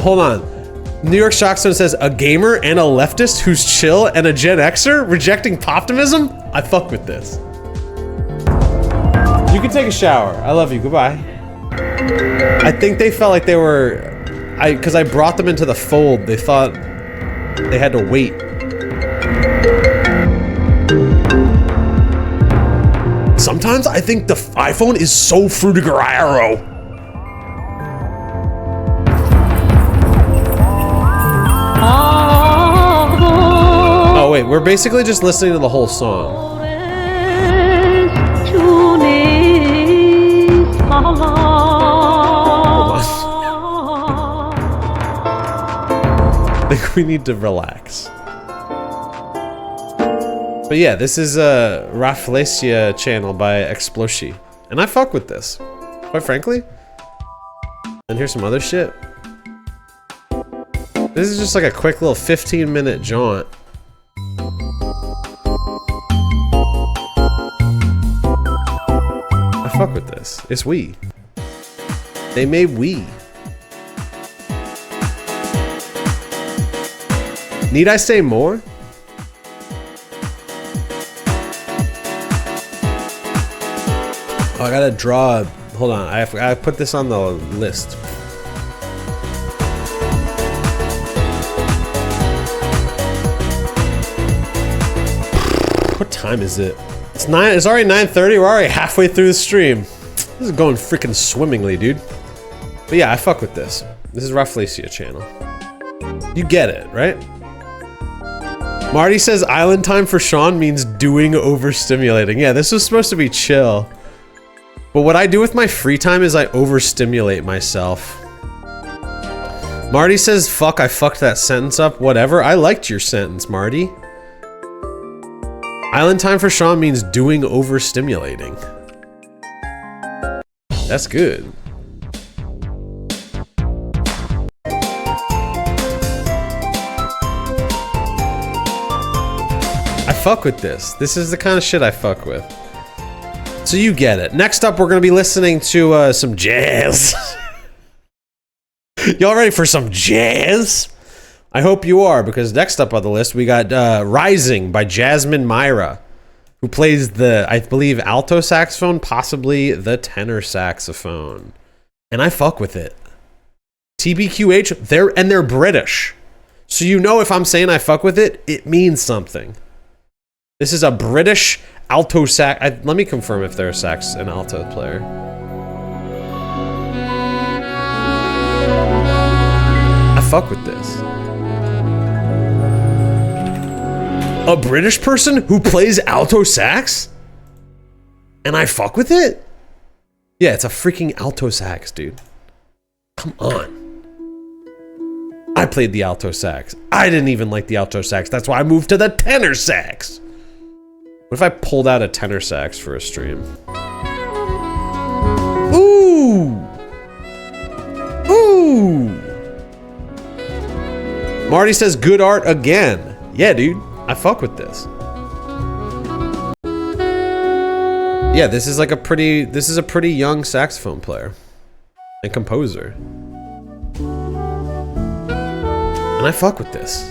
Hold on. New York Shockstone says, a gamer and a leftist who's chill and a Gen Xer rejecting poptimism? I fuck with this. You can take a shower. I love you. Goodbye. I think they felt like they were... because I brought them into the fold. They thought they had to wait. Sometimes I think the iPhone is so frutigeraro. Oh wait, we're basically just listening to the whole song. Hold on. I think we need to relax. But yeah, this is a Rafflesia channel by Xploshi. And I fuck with this, quite frankly. And here's some other shit. This is just like a quick little 15-minute jaunt. I fuck with this. It's Wii. They made Wii. Need I say more? Oh, I gotta draw. Hold on, I put this on the list. What time is it? It's already 9:30. We're already halfway through the stream. This is going freaking swimmingly, dude. But yeah, I fuck with this. This is Rafflesia channel. You get it, right? Marty says island time for Sean means doing overstimulating. Yeah, this was supposed to be chill. But what I do with my free time is I overstimulate myself. Marty says, fuck, I fucked that sentence up. Whatever. I liked your sentence, Marty. Island time for Sean means doing overstimulating. That's good. I fuck with this. This is the kind of shit I fuck with. So you get it. Next up, we're gonna be listening to some jazz. Y'all ready for some jazz? I hope you are, because next up on the list, we got Rising by Jasmine Myra, who plays the, I believe, alto saxophone, possibly the tenor saxophone. And I fuck with it. TBQH, they're British. So you know if I'm saying I fuck with it, it means something. This is a British alto sax. Let me confirm if they're a sax and alto player. I fuck with this. A British person who plays alto sax? And I fuck with it? Yeah, it's a freaking alto sax, dude. Come on. I played the alto sax. I didn't even like the alto sax. That's why I moved to the tenor sax. What if I pulled out a tenor sax for a stream? Ooh! Ooh! Marty says good art again. Yeah, dude. I fuck with this. Yeah, this is like a pretty young saxophone player and composer. And I fuck with this.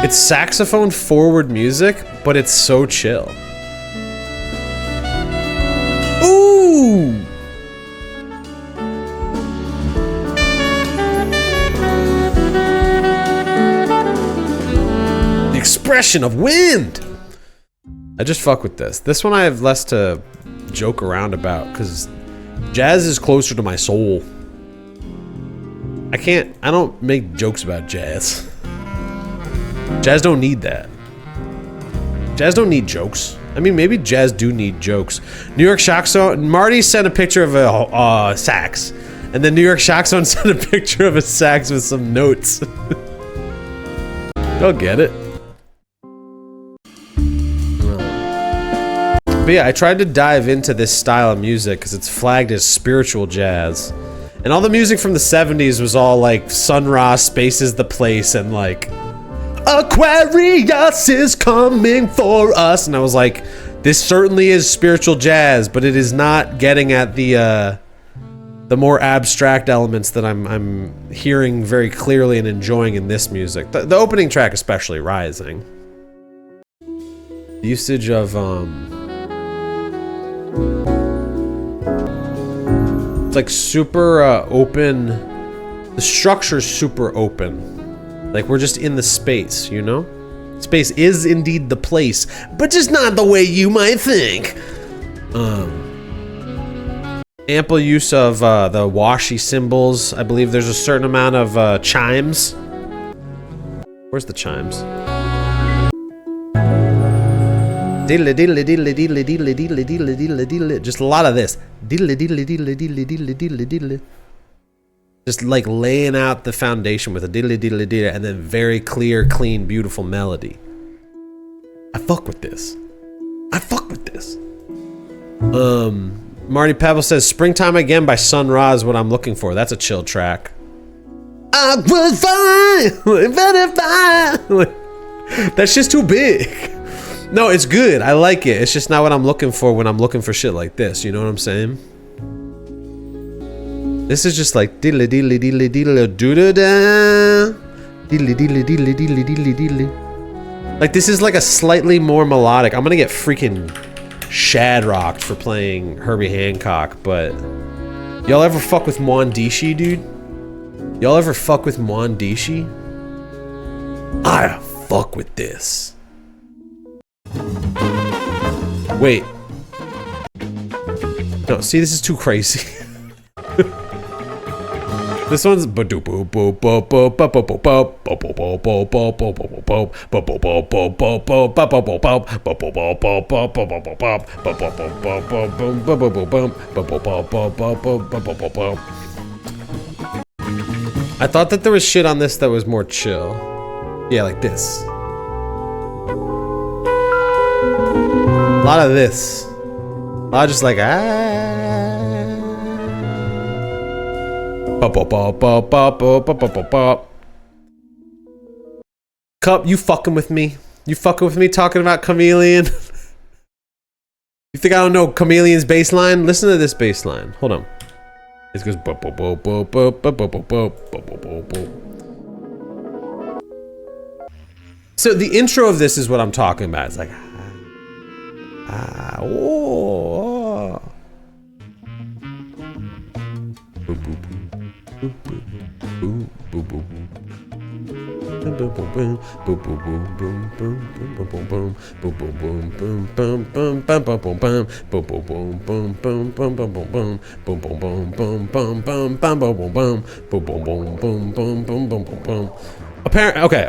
It's saxophone forward music, but it's so chill. Ooh! The expression of wind! I just fuck with this. This one I have less to joke around about, because jazz is closer to my soul. I don't make jokes about jazz. Jazz don't need that. Jazz don't need jokes. I mean, maybe jazz do need jokes. New York Shock Zone, Marty sent a picture of a sax. And then New York Shock Zone sent a picture of a sax with some notes. Don't get it. But yeah, I tried to dive into this style of music because it's flagged as spiritual jazz. And all the music from the 70s was all like Sun Ra, Space is the Place, and like Aquarius is coming for us. And I was like, this certainly is spiritual jazz, but it is not getting at the more abstract elements that I'm hearing very clearly and enjoying in this music. The opening track especially, Rising. The usage of it's like super open. The structure's super open. Like we're just in the space, you know? Space is indeed the place, but just not the way you might think. Ample use of the washy cymbals. I believe there's a certain amount of chimes. Where's the chimes? Diddle diddle diddle diddle diddle diddle diddle diddle diddle. Just a lot of this. Diddle diddle diddle diddle diddle diddle diddle. Just like laying out the foundation with a diddle diddle diddle, and then very clear, clean, beautiful melody. I fuck with this. I fuck with this. Marty Pebble says Springtime Again by Sun Ra is what I'm looking for. That's a chill track. I was fine, very fine. That's just too big. No, it's good. I like it. It's just not what I'm looking for when I'm looking for shit like this. You know what I'm saying? This is just like diddle diddle diddle diddle doo da da. Diddle diddle diddle diddle diddle diddle. Like this is like a slightly more melodic. I'm gonna get freaking shad-rocked for playing Herbie Hancock, but y'all ever fuck with Mwandishi, dude? Y'all ever fuck with Mwandishi? I fuck with this. Wait. No, see, this is too crazy. This one's I thought that there was shit on this that was more chill. Yeah, like this. A lot of this. A lot of just like Cup, you fucking with me? You fucking with me talking about Chameleon? You think I don't know Chameleon's bass line? Listen to this bass line. Hold on. It goes So the intro of this is what I'm talking about. It's like oh.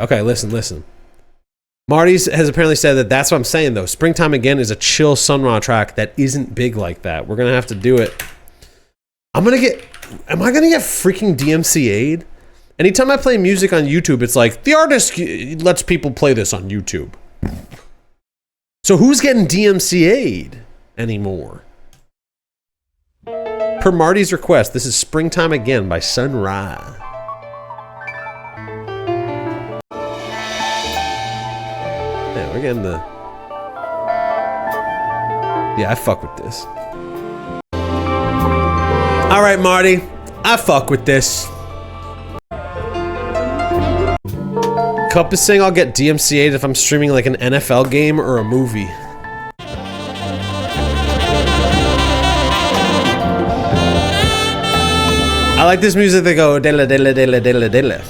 Okay, listen. Marty has apparently said that that's what I'm saying though. Springtime Again is a chill Sun Ra track that isn't big like that. We're gonna have to do it. I'm gonna get am I gonna get freaking DMCA'd? Anytime I play music on YouTube, it's like, the artist lets people play this on YouTube. So who's getting DMCA'd anymore? Per Marty's request, this is Springtime Again by Sun Ra. Yeah, we're getting the... Yeah, I fuck with this. Alright, Marty. I fuck with this. Cup is saying I'll get DMCA'd if I'm streaming like an NFL game or a movie. I like this music that go dele dele dele dele dele,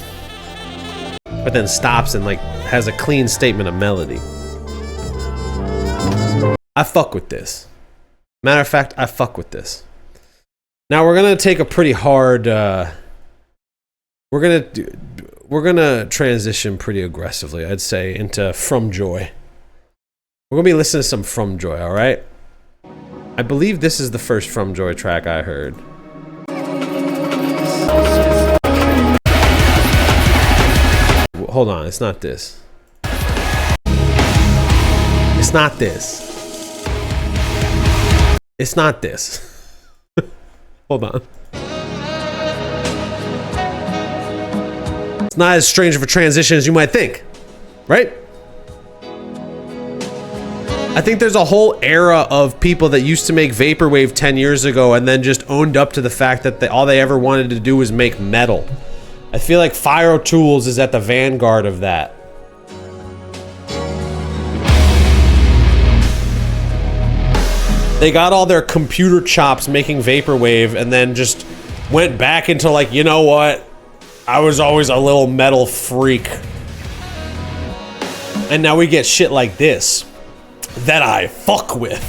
but then stops and like has a clean statement of melody. I fuck with this. Matter of fact, I fuck with this. Now we're gonna take a pretty hard. We're gonna transition pretty aggressively, I'd say, into fromjoy. We're gonna be listening to some fromjoy, all right? I believe this is the first fromjoy track I heard. Hold on, it's not this. It's not this. It's not this. Hold on. It's not as strange of a transition as you might think, right? I think there's a whole era of people that used to make vaporwave 10 years ago and then just owned up to the fact that all they ever wanted to do was make metal. I feel like Fyro Tools is at the vanguard of that. They got all their computer chops making vaporwave and then just went back into like, you know what? I was always a little metal freak. And now we get shit like this that I fuck with.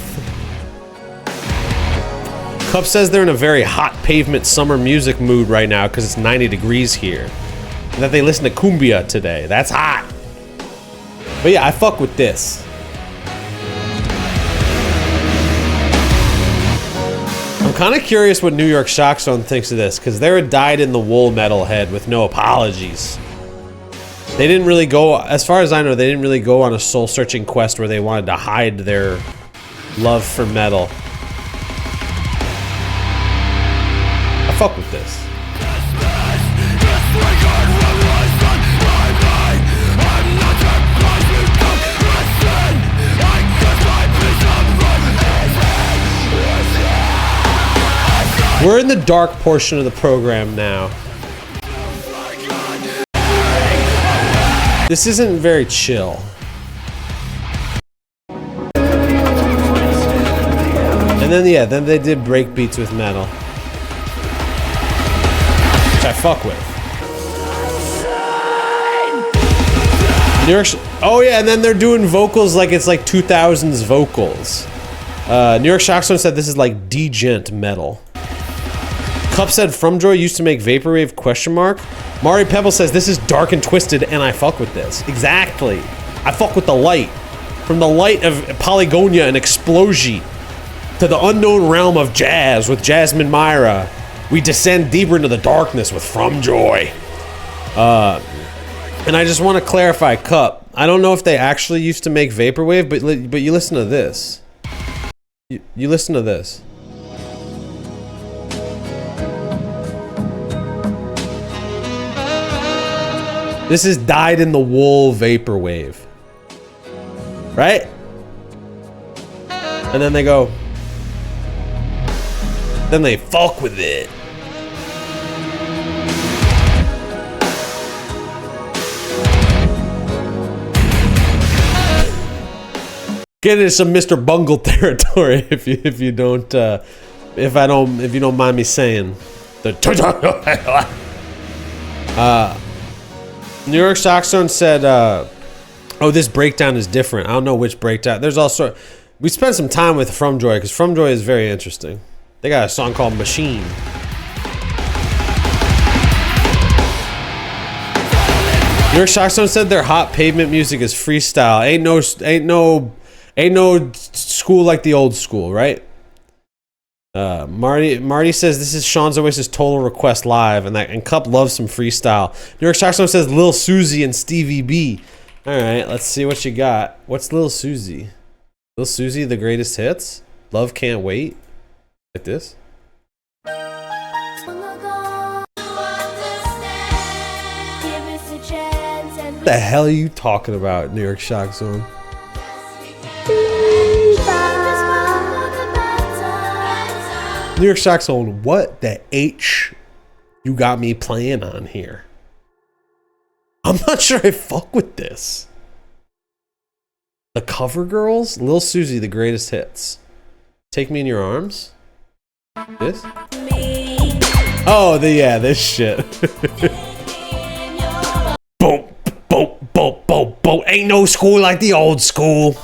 Cup says they're in a very hot pavement summer music mood right now because it's 90 degrees here. And that they listen to cumbia today. That's hot. But yeah, I fuck with this. I'm kind of curious what New York Shock Zone thinks of this, because they're a dyed-in-the-wool metalhead with no apologies. They didn't really go, as far as I know, they didn't really go on a soul-searching quest where they wanted to hide their love for metal. I fuck with this. We're in the dark portion of the program now. This isn't very chill. And then, yeah, then they did break beats with metal. Which I fuck with. New York, oh yeah, and then they're doing vocals like it's like 2000s vocals. New York Shock Zone said this is like degent metal. Cup said fromjoy used to make vaporwave question mark. Mari Pebble says this is dark and twisted and I fuck with this. Exactly. I fuck with the light. From the light of Polygonia and Xploshi to the unknown realm of jazz with Jasmine Myra, we descend deeper into the darkness with fromjoy. And I just want to clarify, Cup. I don't know if they actually used to make vaporwave, but you listen to this. You listen to this. This is dyed-in-the-wool vaporwave. Right? And then they go... Then they fuck with it. Get into some Mr. Bungle territory if you don't mind me saying. New York Shock Zone said, oh, this breakdown is different. I don't know which breakdown. There's also... We spent some time with fromjoy, because fromjoy is very interesting. They got a song called Machine. New York Shock Zone said their hot pavement music is freestyle. Ain't no school like the old school, right? Marty says this is Sean's Oasis Total Request Live, and Cup loves some freestyle. New York Shockstone says Lil Susie and Stevie B. All right, let's see what you got. What's Lil Susie? Lil Susie, the greatest hits. Love Can't Wait. Like this. What the hell are you talking about, New York Shockstone? New York Shockstone, what the H you got me playing on here? I'm not sure I fuck with this. The Cover Girls? Lil Susie, the greatest hits. Take Me in Your Arms? This? Oh, this shit. Boom, boom, boom, boom, boom. Ain't no school like the old school.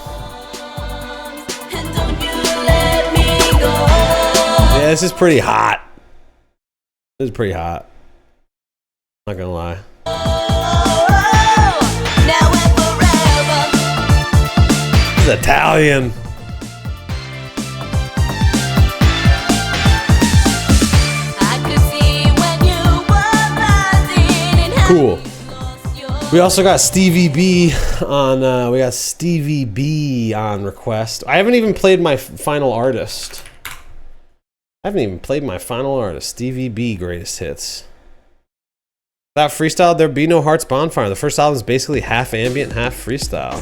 Yeah, this is pretty hot. This is pretty hot. Not gonna lie. This is Italian. Cool. We also got Stevie B on. Request. I haven't even played my final artist. Stevie B greatest hits. Without freestyle, there'd be no Hearts Bonfire. The first album is basically half ambient, half freestyle.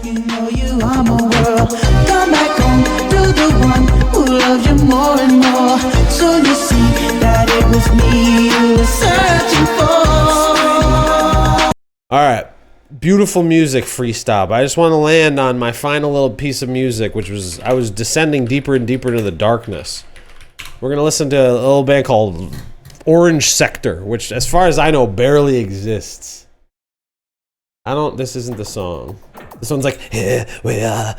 You know you are my world. Come back home to the one who loves you more and more. So you see that it was me you were searching for. All right, beautiful music freestyle. But I just want to land on my final little piece of music, which was I was descending deeper and deeper into the darkness. We're gonna listen to a little band called Orange Sector, which, as far as I know, barely exists. This isn't the song. This one's like, here we are.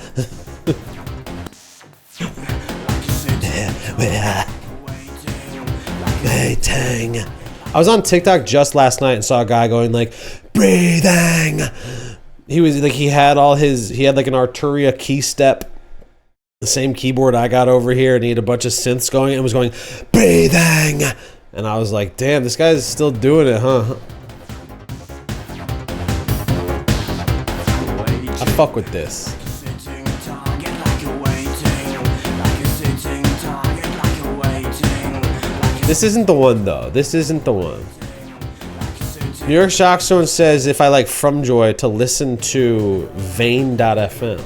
Here we are. Waiting. I was on TikTok just last night and saw a guy going like, breathing. He was like, he had like an Arturia key step, the same keyboard I got over here, and he had a bunch of synths going and was going, breathing. And I was like, damn, this guy's still doing it, huh? I fuck with this. This isn't the one, though. This isn't the one. New York Shockstone says if I like fromjoy to listen to Vane.fm. I'm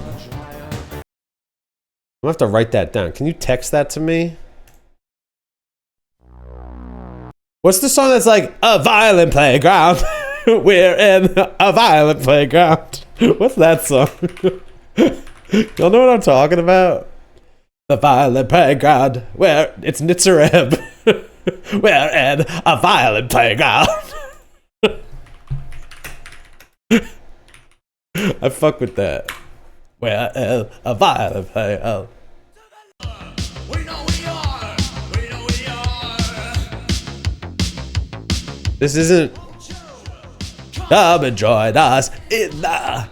gonna have to write that down. Can you text that to me? What's the song that's like, a violent playground? We're in a violent playground. What's that song? Y'all know what I'm talking about? The violent playground. Where it's Nitzareb. We're in a violent playground. I fuck with that. We're in a violent playground. This isn't. Come and join us in the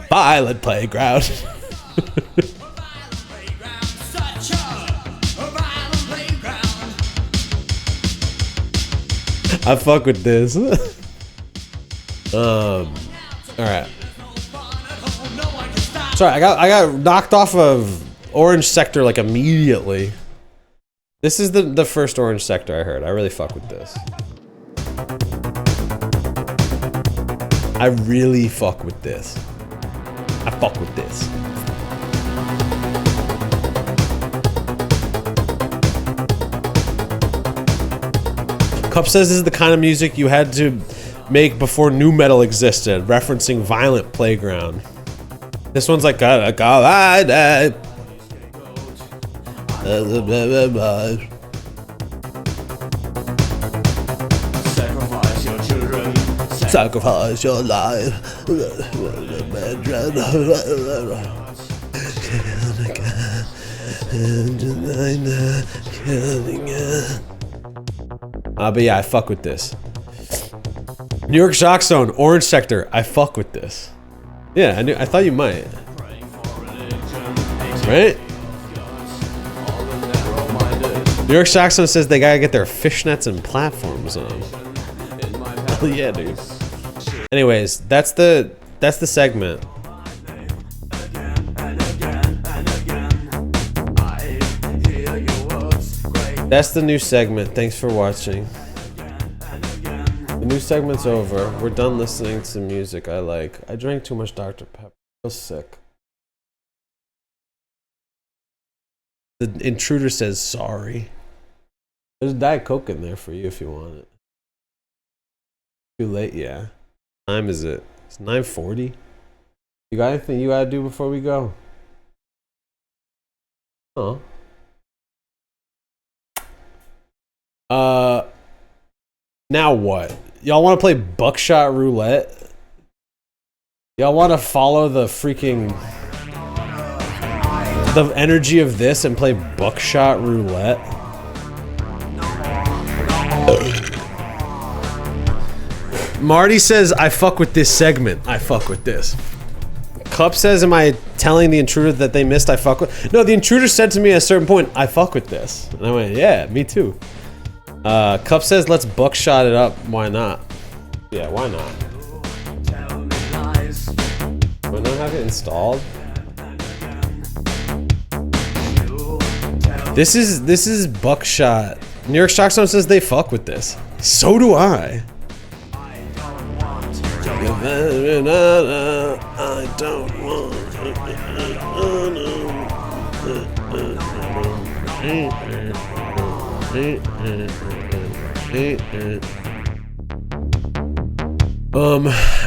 violent playground. I fuck with this. All right. Sorry, I got knocked off of Orange Sector like immediately. This is the first Orange Sector I heard. I really fuck with this. I really fuck with this. I fuck with this. Cup says this is the kind of music you had to make before nu metal existed, referencing Violent Playground. This one's like a sacrifice your life. But yeah, I fuck with this. New York Shockstone, Orange Sector. I fuck with this. Yeah, I thought you might. Right? New York Stockstone says they gotta get their fishnets and platforms on. Hell yeah, dude. Anyways, that's the segment. That's the new segment. Thanks for watching. The new segment's over. We're done listening to music I like. I drank too much Dr. Pepper. I feel sick. The intruder says sorry. There's a Diet Coke in there for you if you want it. Too late, yeah. What time is it? It's 9:40. You got anything you gotta do before we go? Oh. Now what? Y'all want to play Buckshot Roulette? Y'all want to follow the energy of this and play Buckshot Roulette? Marty says, I fuck with this segment. I fuck with this. Cup says, am I telling the intruder that they missed I fuck with? No, the intruder said to me at a certain point, I fuck with this. And I went, yeah, me too. Cup says, let's buckshot it up. Why not? Yeah, why not? Do I not have it installed? This is Buckshot. New York Stockstone says they fuck with this. So do I. I don't want.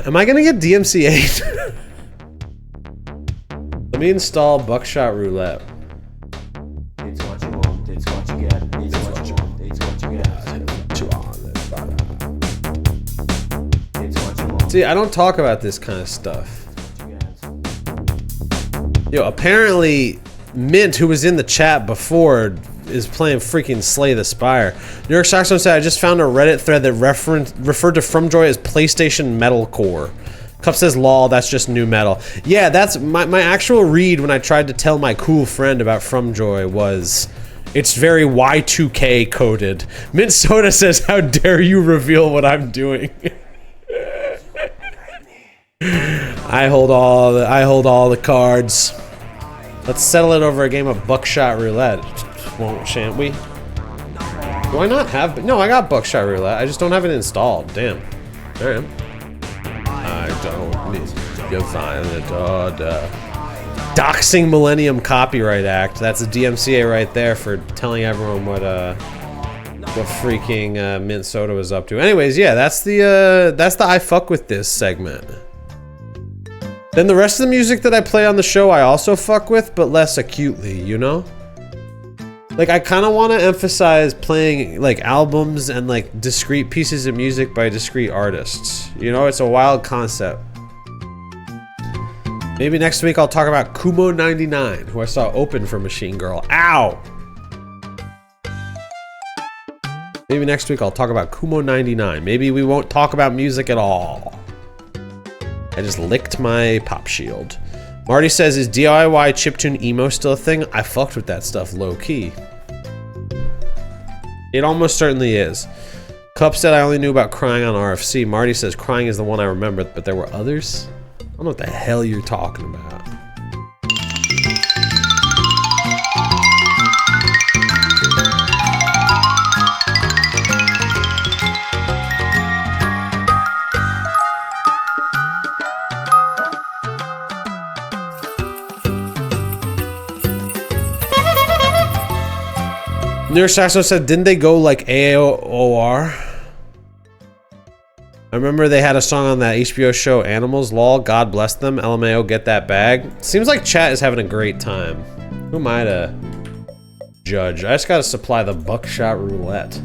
Am I gonna get DMCA'd? Let me install Buckshot Roulette. It's what you want, it's what you get, it's what you want, it's what you get. It's what you want. See, I don't talk about this kind of stuff. Yo, apparently Mint, who was in the chat before, is playing freaking Slay the Spire. New York Stockstone said, I just found a Reddit thread that referred to fromjoy as PlayStation Metalcore. Cup says, lol, that's just new metal. Yeah, that's my actual read when I tried to tell my cool friend about fromjoy was, it's very Y2K coded. Mint Soda says, how dare you reveal what I'm doing? I hold all the cards. Let's settle it over a game of Buckshot Roulette. Shan't we? Do I not have? No, I got Buckshot Roulette. I just don't have it installed. Damn. Alright. I don't need your violent order. Doxing Millennium Copyright Act. That's a DMCA right there for telling everyone what freaking Mint Soda was up to. Anyways, yeah, that's the I fuck with this segment. Then the rest of the music that I play on the show I also fuck with, but less acutely, you know? Like, I kind of want to emphasize playing, like, albums and, like, discrete pieces of music by discrete artists. You know, it's a wild concept. Maybe next week I'll talk about Kumo99, who I saw open for Machine Girl. Ow! Maybe next week I'll talk about Kumo99. Maybe we won't talk about music at all. I just licked my pop shield. Marty says, is DIY chiptune emo still a thing? I fucked with that stuff low-key. It almost certainly is. Cup said I only knew about Crying on RFC. Marty says Crying is the one I remember, but there were others? I don't know what the hell you're talking about. New York Saxo said, didn't they go like AOR? I remember they had a song on that HBO show Animals, lol, God bless them, LMAO, get that bag. Seems like chat is having a great time. Who am I to judge? I just gotta supply the Buckshot Roulette,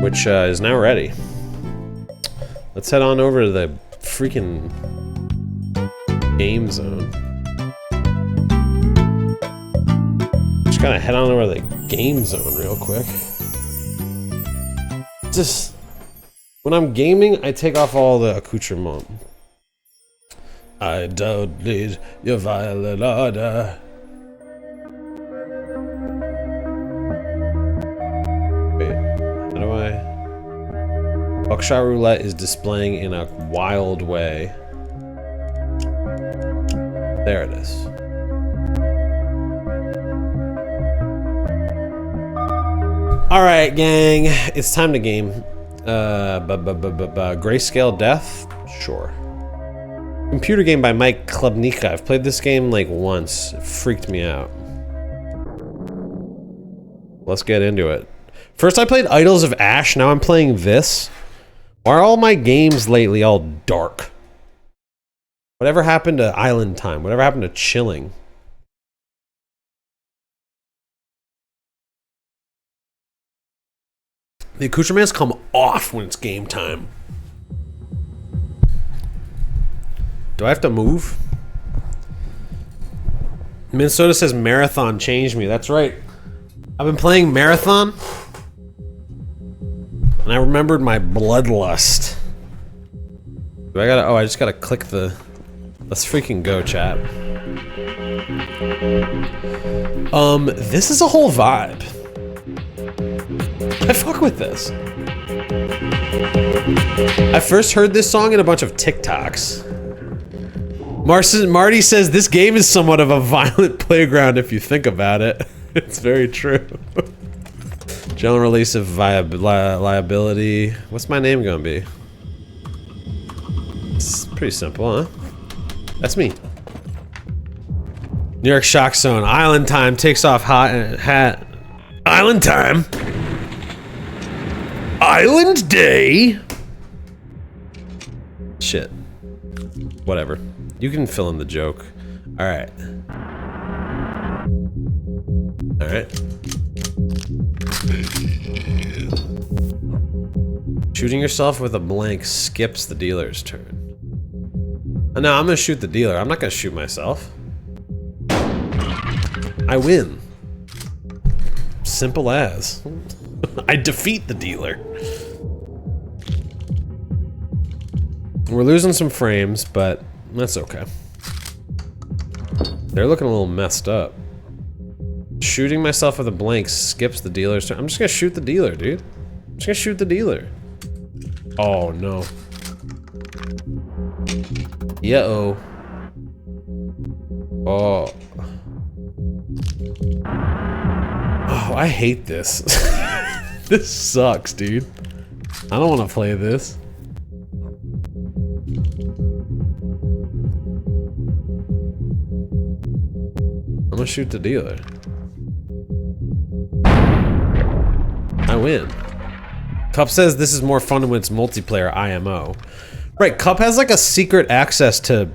which is now ready. Let's head on over to the freaking game zone. Just gotta head on over to the game zone real quick. Just when I'm gaming, I take off all the accoutrement. I don't need your violent order. Buckshot Roulette is displaying in a wild way. There it is. All right, gang, it's time to game. Grayscale Death? Sure. Computer game by Mike Klubnika. I've played this game like once. It freaked me out. Let's get into it. First I played Idols of Ash, now I'm playing this. Why are all my games lately all dark? Whatever happened to Island Time? Whatever happened to chilling? The accoutrements come off when it's game time. Do I have to move? Minnesota says Marathon changed me. That's right. I've been playing Marathon. And I remembered my bloodlust. Do I gotta... Oh, I just gotta click the... Let's freaking go, chat. This is a whole vibe. I fuck with this. I first heard this song in a bunch of TikToks. Marty says this game is somewhat of a violent playground if you think about it. It's very true. General release of liability. What's my name gonna be? It's pretty simple, huh? That's me. New York Shock Zone. Island Time takes off hat. Island Time. Island Day. Shit. Whatever. You can fill in the joke. Alright. Alright. Shooting yourself with a blank skips the dealer's turn. No, I'm gonna shoot the dealer. I'm not gonna shoot myself. I win. Simple as. I defeat the dealer. We're losing some frames, but that's okay. They're looking a little messed up. Shooting myself with a blank skips the dealer's turn. I'm just gonna shoot the dealer, dude. I'm just gonna shoot the dealer. Oh, no. Yeah-oh. Oh. Oh, I hate this. This sucks, dude. I don't want to play this. I'm gonna shoot the dealer. I win. Cup says this is more fun when it's multiplayer IMO. Right, Cup has like a secret access to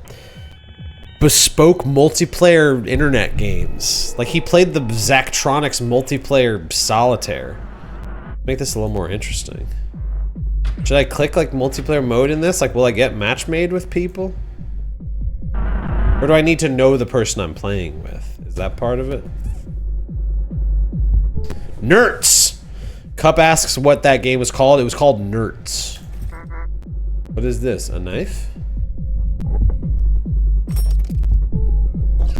bespoke multiplayer internet games. Like he played the Zachtronics multiplayer solitaire. Make this a little more interesting. Should I click like multiplayer mode in this? Like will I get match made with people? Or do I need to know the person I'm playing with? Is that part of it? Nerds! Cup asks what that game was called. It was called Nerds. What is this? A knife?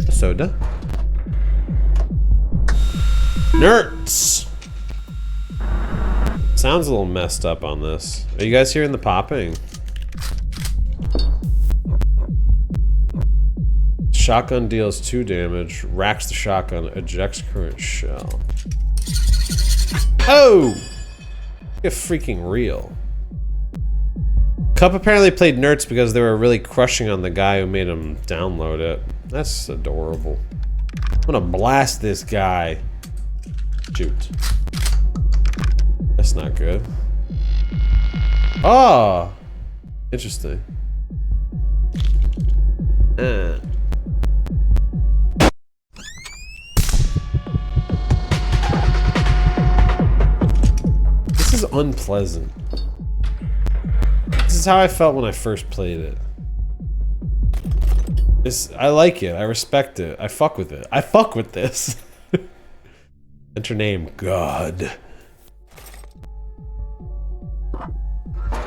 A soda? Nerds! Sounds a little messed up on this. Are you guys hearing the popping? Shotgun deals 2 damage, racks the shotgun, ejects current shell. Oh! Get freaking real. Cup apparently played Nerds because they were really crushing on the guy who made him download it. That's adorable. I'm gonna blast this guy. Shoot. That's not good. Oh! Interesting. This is unpleasant. This is how I felt when I first played it. I like it. I respect it. I fuck with it. I fuck with this. Enter name, God.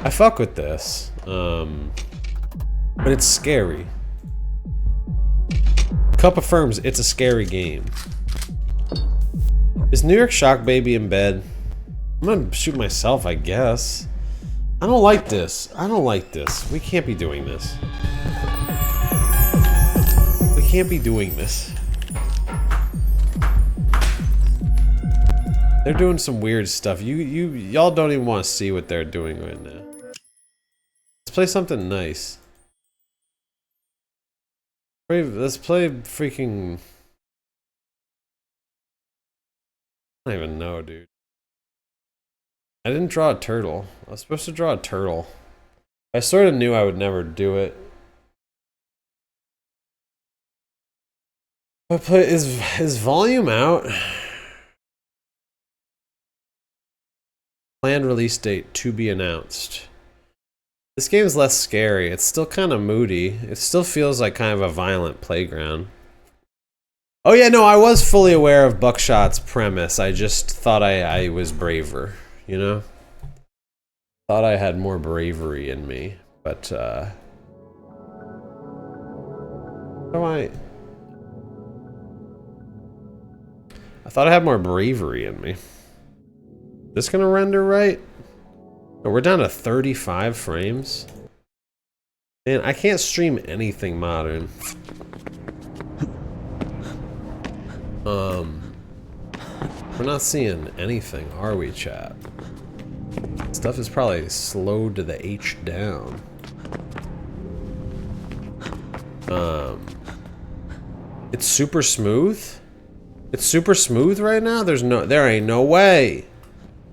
I fuck with this. But it's scary. Cup affirms it's a scary game. Is New York Shock Baby in bed? I'm gonna shoot myself, I guess. I don't like this. I don't like this. We can't be doing this. We can't be doing this. They're doing some weird stuff. Y'all don't even want to see what they're doing right now. Let's play something nice. Let's play freaking... I don't even know, dude. I didn't draw a turtle. I was supposed to draw a turtle. I sort of knew I would never do it. I play is volume out? Planned release date to be announced. This game is less scary. It's still kind of moody. It still feels like kind of a violent playground. Oh yeah, no, I was fully aware of Buckshot's premise. I just thought I was braver, you know? Thought I had more bravery in me, but how do I thought I had more bravery in me. This gonna render right? Oh, we're down to 35 frames. Man, I can't stream anything modern. We're not seeing anything, are we, chat? Stuff is probably slowed to the H down. It's super smooth? It's super smooth right now? There ain't no way.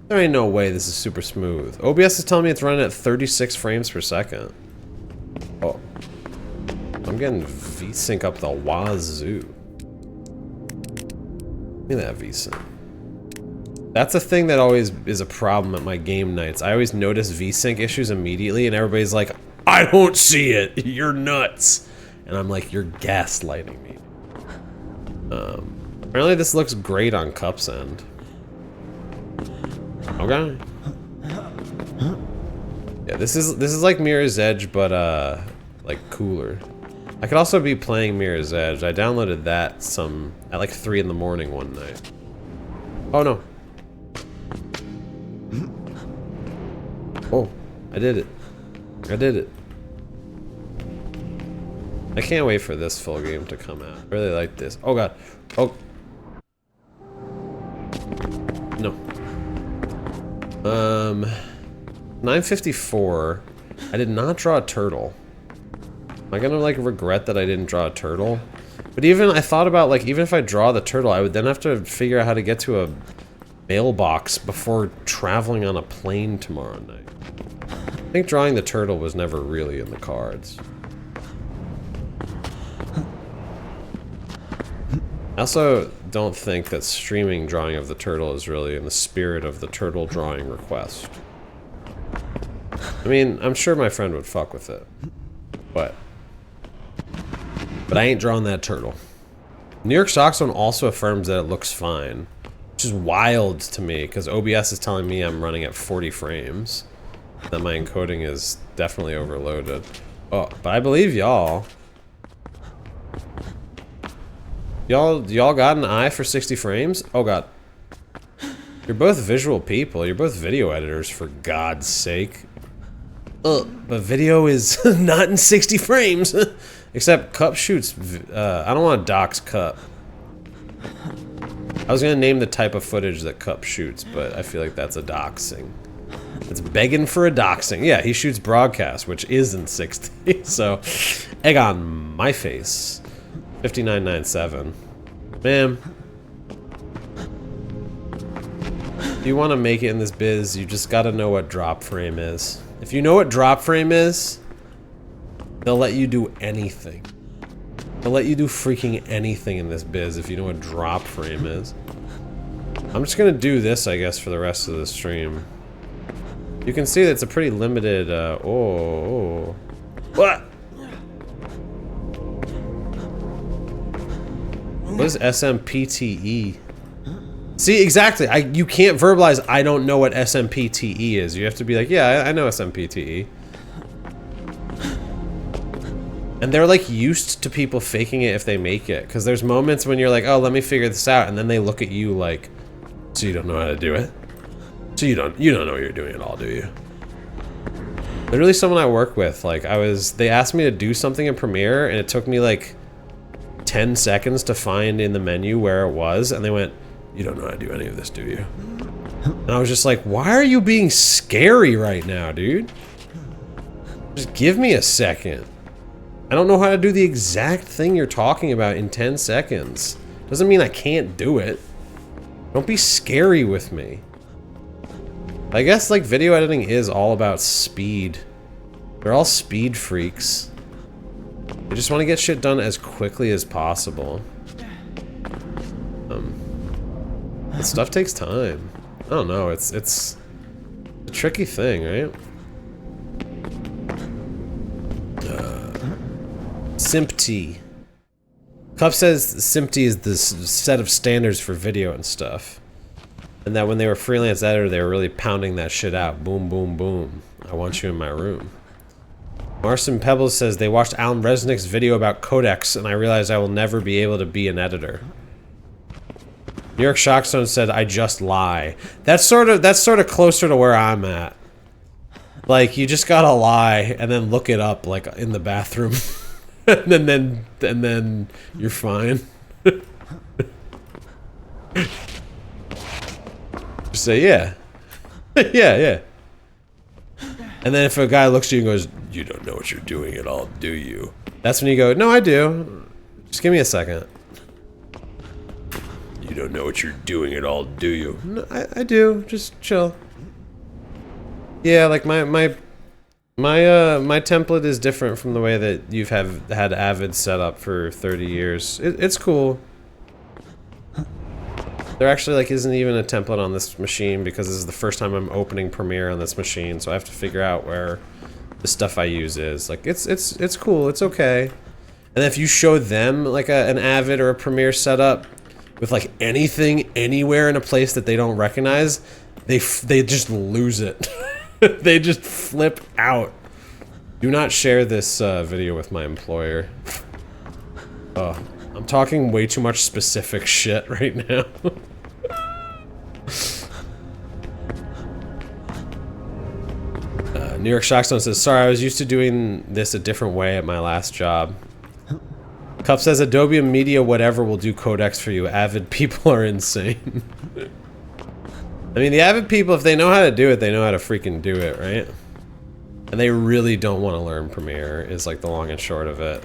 There ain't no way this is super smooth. OBS is telling me it's running at 36 frames per second. Oh. I'm getting VSync up the wazoo. Look at that VSync. That's a thing that always is a problem at my game nights. I always notice VSync issues immediately and everybody's like, I don't see it, you're nuts. And I'm like, you're gaslighting me. Apparently this looks great on Cup's end. Okay. Yeah, this is like Mirror's Edge, but like cooler. I could also be playing Mirror's Edge. I downloaded that at like 3 in the morning one night. Oh no. Oh, I did it. I did it. I can't wait for this full game to come out. I really like this. Oh god. Oh. No. 954. I did not draw a turtle. Am I gonna like regret that I didn't draw a turtle? But even I thought about like even if I draw the turtle, I would then have to figure out how to get to a mailbox before traveling on a plane tomorrow night. I think drawing the turtle was never really in the cards. I also don't think that streaming drawing of the turtle is really in the spirit of the turtle drawing request. I mean, I'm sure my friend would fuck with it, but I ain't drawing that turtle. New York Stock Zone also affirms that it looks fine, which is wild to me because OBS is telling me I'm running at 40 frames, that my encoding is definitely overloaded. Oh, but I believe y'all. Y'all got an eye for 60 frames? Oh god. You're both visual people. You're both video editors, for God's sake. But video is not in 60 frames. Except Cup shoots. I don't want to dox Cup. I was gonna name the type of footage that Cup shoots, but I feel like that's a doxing. It's begging for a doxing. Yeah, he shoots broadcast, which is in 60. So, egg on my face. 5997. Ma'am. If you want to make it in this biz, you just gotta know what drop frame is. If you know what drop frame is, they'll let you do anything. They'll let you do freaking anything in this biz if you know what drop frame is. I'm just gonna do this, I guess, for the rest of the stream. You can see that it's a pretty limited, What? What is SMPTE? See, exactly. You can't verbalize, I don't know what SMPTE is. You have to be like, yeah, I know SMPTE. And they're like used to people faking it if they make it. Because there's moments when you're like, oh, let me figure this out. And then they look at you like, so you don't know how to do it? So you don't know what you're doing at all, do you? Literally someone I work with, like they asked me to do something in Premiere and it took me like 10 seconds to find in the menu where it was, and they went, "You don't know how to do any of this, do you?" And I was just like, why are you being scary right now, dude? Just give me a second. I don't know how to do the exact thing you're talking about in 10 seconds. Doesn't mean I can't do it. Don't be scary with me. I guess like video editing is all about speed. They're all speed freaks. They just want to get shit done as quickly as possible. But stuff takes time. I don't know, it's a tricky thing, right? SimpT. Cup says SimpT is this set of standards for video and stuff. And that when they were freelance editor, they were really pounding that shit out. Boom, boom, boom. I want you in my room. Marson Pebbles says they watched Alan Resnick's video about codecs, and I realized I will never be able to be an editor. New York Shockstone said, I just lie. That's sort of closer to where I'm at. Like, you just gotta lie and then look it up, like, in the bathroom. and then you're fine. Just say, yeah. yeah. And then if a guy looks at you and goes, you don't know what you're doing at all, do you? That's when you go, no, I do. Just give me a second. You don't know what you're doing at all, do you? No, I do. Just chill. Yeah, like my template is different from the way that you've had Avid set up for 30 years. It's cool. There actually like isn't even a template on this machine because this is the first time I'm opening Premiere on this machine, so I have to figure out where the stuff I use is. Like it's cool, it's okay. And if you show them like an Avid or a Premiere setup with like anything anywhere in a place that they don't recognize, they just lose it. They just flip out. Do not share this video with my employer. Oh, I'm talking way too much specific shit right now. New York Shockstone says, sorry, I was used to doing this a different way at my last job. Cup says, Adobe Media whatever will do codecs for you. Avid people are insane. I mean, the Avid people, if they know how to do it, they know how to freaking do it, right? And they really don't want to learn Premiere, is like the long and short of it.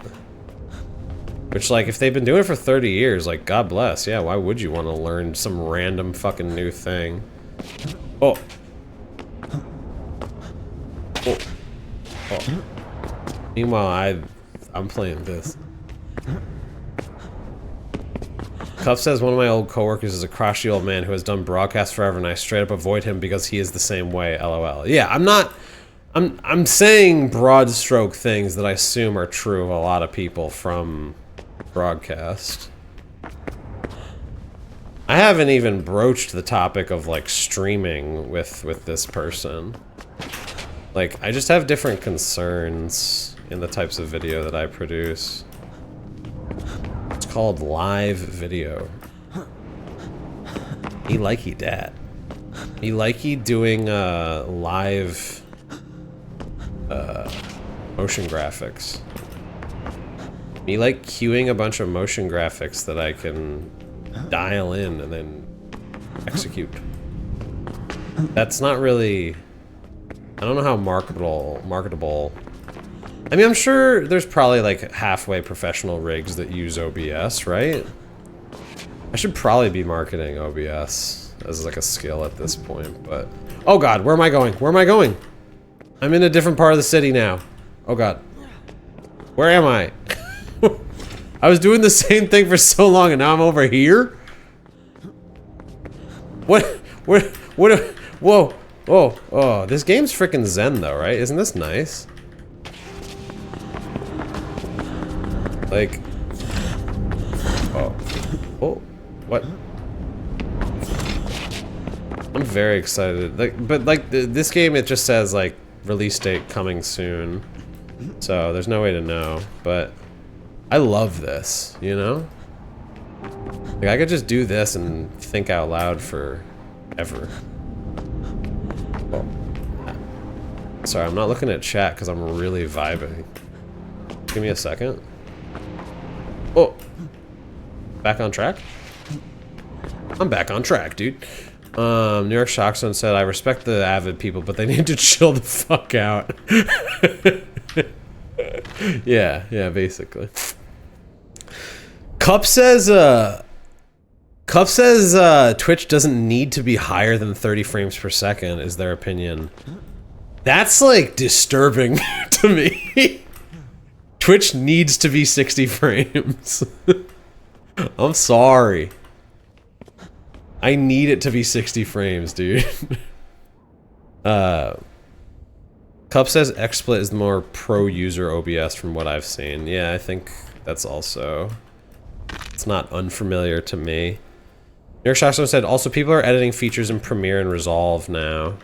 Which, like, if they've been doing it for 30 years, like, God bless. Yeah, why would you want to learn some random fucking new thing? Oh. Oh. Oh. Meanwhile, I'm playing this. Cuff says one of my old coworkers is a crotchety old man who has done broadcast forever, and I straight up avoid him because he is the same way. LOL. Yeah, I'm saying broad stroke things that I assume are true of a lot of people from broadcast. I haven't even broached the topic of like streaming with this person. Like, I just have different concerns in the types of video that I produce. It's called live video. Me likey dat. Me likey doing live motion graphics. Me like queuing a bunch of motion graphics that I can dial in and then execute. That's not really... I don't know how marketable. I mean, I'm sure there's probably like halfway professional rigs that use OBS, right? I should probably be marketing OBS as like a skill at this point, but... Oh god, where am I going? Where am I going? I'm in a different part of the city now. Oh god. Where am I? I was doing the same thing for so long and now I'm over here? What? Whoa. Oh, this game's freaking zen though, right? Isn't this nice? Like... Oh, what? I'm very excited. Like, but like, this game, it just says like, release date coming soon. So, there's no way to know, but... I love this, you know? Like, I could just do this and think out loud forever. Oh. Sorry, I'm not looking at chat because I'm really vibing. Give me a second. Oh, back on track? I'm back on track, dude. New York Shockzone said, I respect the avid people, but they need to chill the fuck out. yeah, basically. Cup says Twitch doesn't need to be higher than 30 frames per second, is their opinion. That's like disturbing to me. Twitch needs to be 60 frames. I'm sorry. I need it to be 60 frames, dude. Cup says XSplit is the more pro user OBS from what I've seen. Yeah, I think that's also... It's not unfamiliar to me. New York Shockstone said, also people are editing features in Premiere and Resolve now.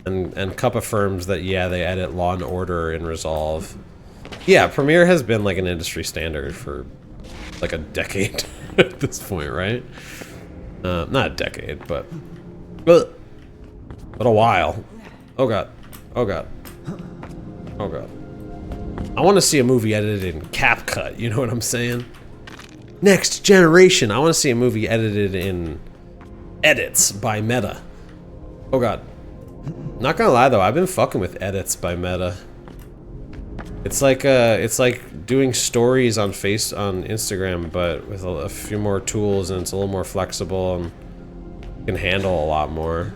And Cup affirms that, yeah, they edit Law and Order in Resolve. Yeah, Premiere has been like an industry standard for like a decade at this point, right? Not a decade, but a while. Oh god. Oh god. Oh god. I want to see a movie edited in CapCut, you know what I'm saying? Next generation. I want to see a movie edited in edits by Meta. Oh god. Not gonna lie though, I've been fucking with edits by Meta. It's like doing stories on Instagram, but with a few more tools, and it's a little more flexible and can handle a lot more.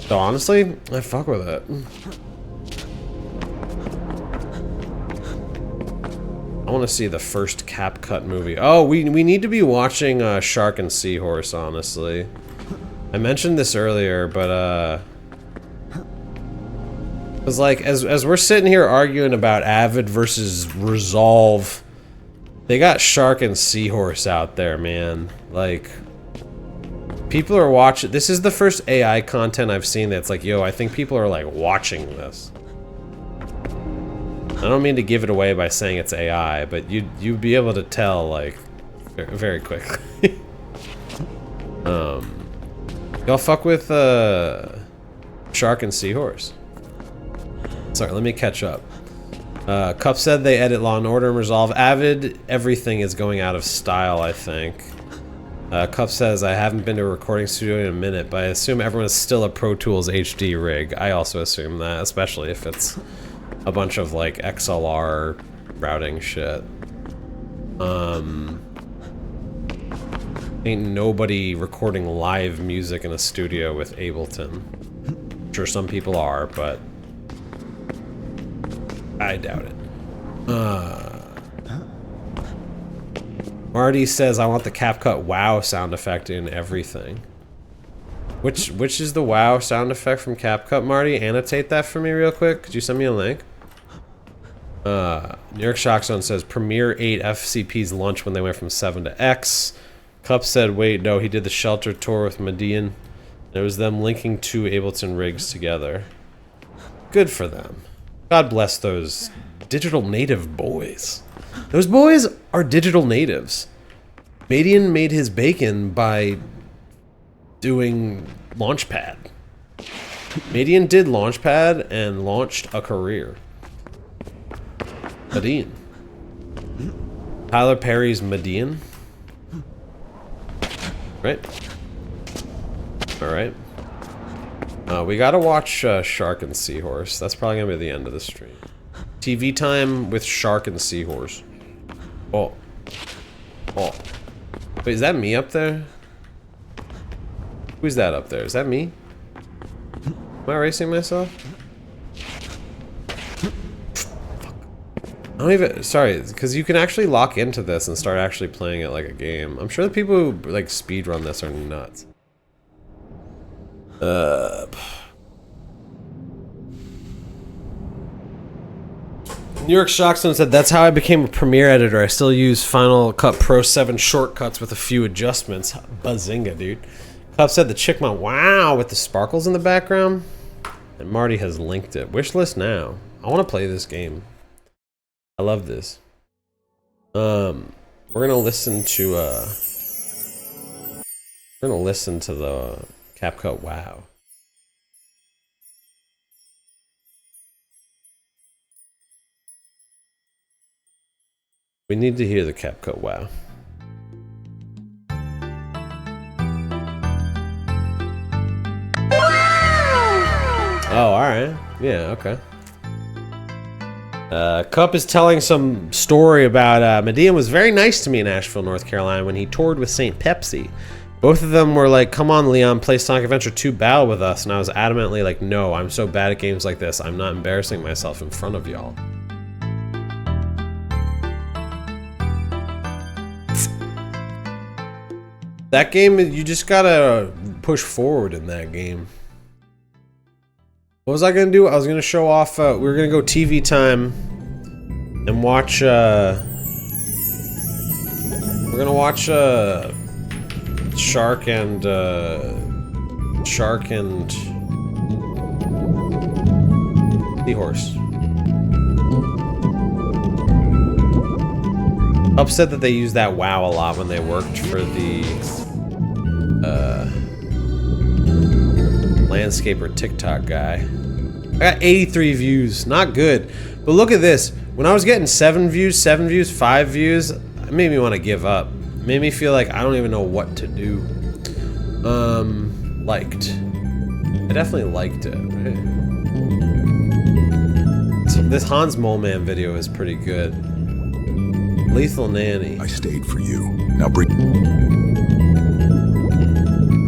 So honestly, I fuck with it. I want to see the first CapCut movie. Oh, we need to be watching Shark and Seahorse, honestly. I mentioned this earlier, but because like as we're sitting here arguing about Avid versus Resolve, they got Shark and Seahorse out there, man. Like, people are watching. This is the first AI content I've seen that's like, yo, I think people are like watching this. I don't mean to give it away by saying it's AI, but you'd be able to tell like very quickly. Y'all fuck with Shark and Seahorse. Sorry, let me catch up. Cup said they edit Law and Order and Resolve. Avid, everything is going out of style, I think. Cup says, I haven't been to a recording studio in a minute, but I assume everyone is still a Pro Tools HD rig. I also assume that, especially if it's a bunch of like XLR routing shit. Ain't nobody recording live music in a studio with Ableton. I'm sure some people are, but I doubt it. Marty says, I want the CapCut wow sound effect in everything. Which is the wow sound effect from CapCut, Marty? Annotate that for me real quick. Could you send me a link? New York Shockzone says, Premiere ate FCP's lunch when they went from 7 to X. Cup said, wait, no, he did the Shelter tour with Median. It was them linking two Ableton rigs together. Good for them. God bless those digital native boys. Those boys are digital natives. Median made his bacon by doing Launchpad. Median did Launchpad and launched a career. Median. Tyler Perry's Median. Right? Alright. We gotta watch Shark and Seahorse. That's probably gonna be the end of the stream. TV time with Shark and Seahorse. Oh. Oh. Wait, is that me up there? Who's that up there? Is that me? Am I erasing myself? I don't even... Sorry, because you can actually lock into this and start actually playing it like a game. I'm sure the people who, like, speedrun this are nuts. New York Shockstone said, that's how I became a Premiere editor. I still use Final Cut Pro 7 shortcuts with a few adjustments. Bazinga, dude. Cup said the chick went, wow, with the sparkles in the background. And Marty has linked it. Wishlist now. I want to play this game. I love this. We're gonna listen to the CapCut wow. We need to hear the CapCut wow. Oh, alright. Yeah, okay. Cup is telling some story about Medea was very nice to me in Asheville, North Carolina when he toured with St. Pepsi. Both of them were like, come on, Leon, play Sonic Adventure 2 Battle with us. And I was adamantly like, no, I'm so bad at games like this. I'm not embarrassing myself in front of y'all. That game, you just gotta push forward in that game. What was I gonna do? I was gonna show off, we were gonna go TV time and watch, we're gonna watch, Shark and Seahorse. Upset that they use that wow a lot when they worked for the landscaper TikTok guy. I got 83 views, not good. But look at this. When I was getting 7 views, 5 views, it made me want to give up. It made me feel like I don't even know what to do. Liked. I definitely liked it, right? So this Hans Moleman video is pretty good. Lethal Nanny. I stayed for you. Now bring.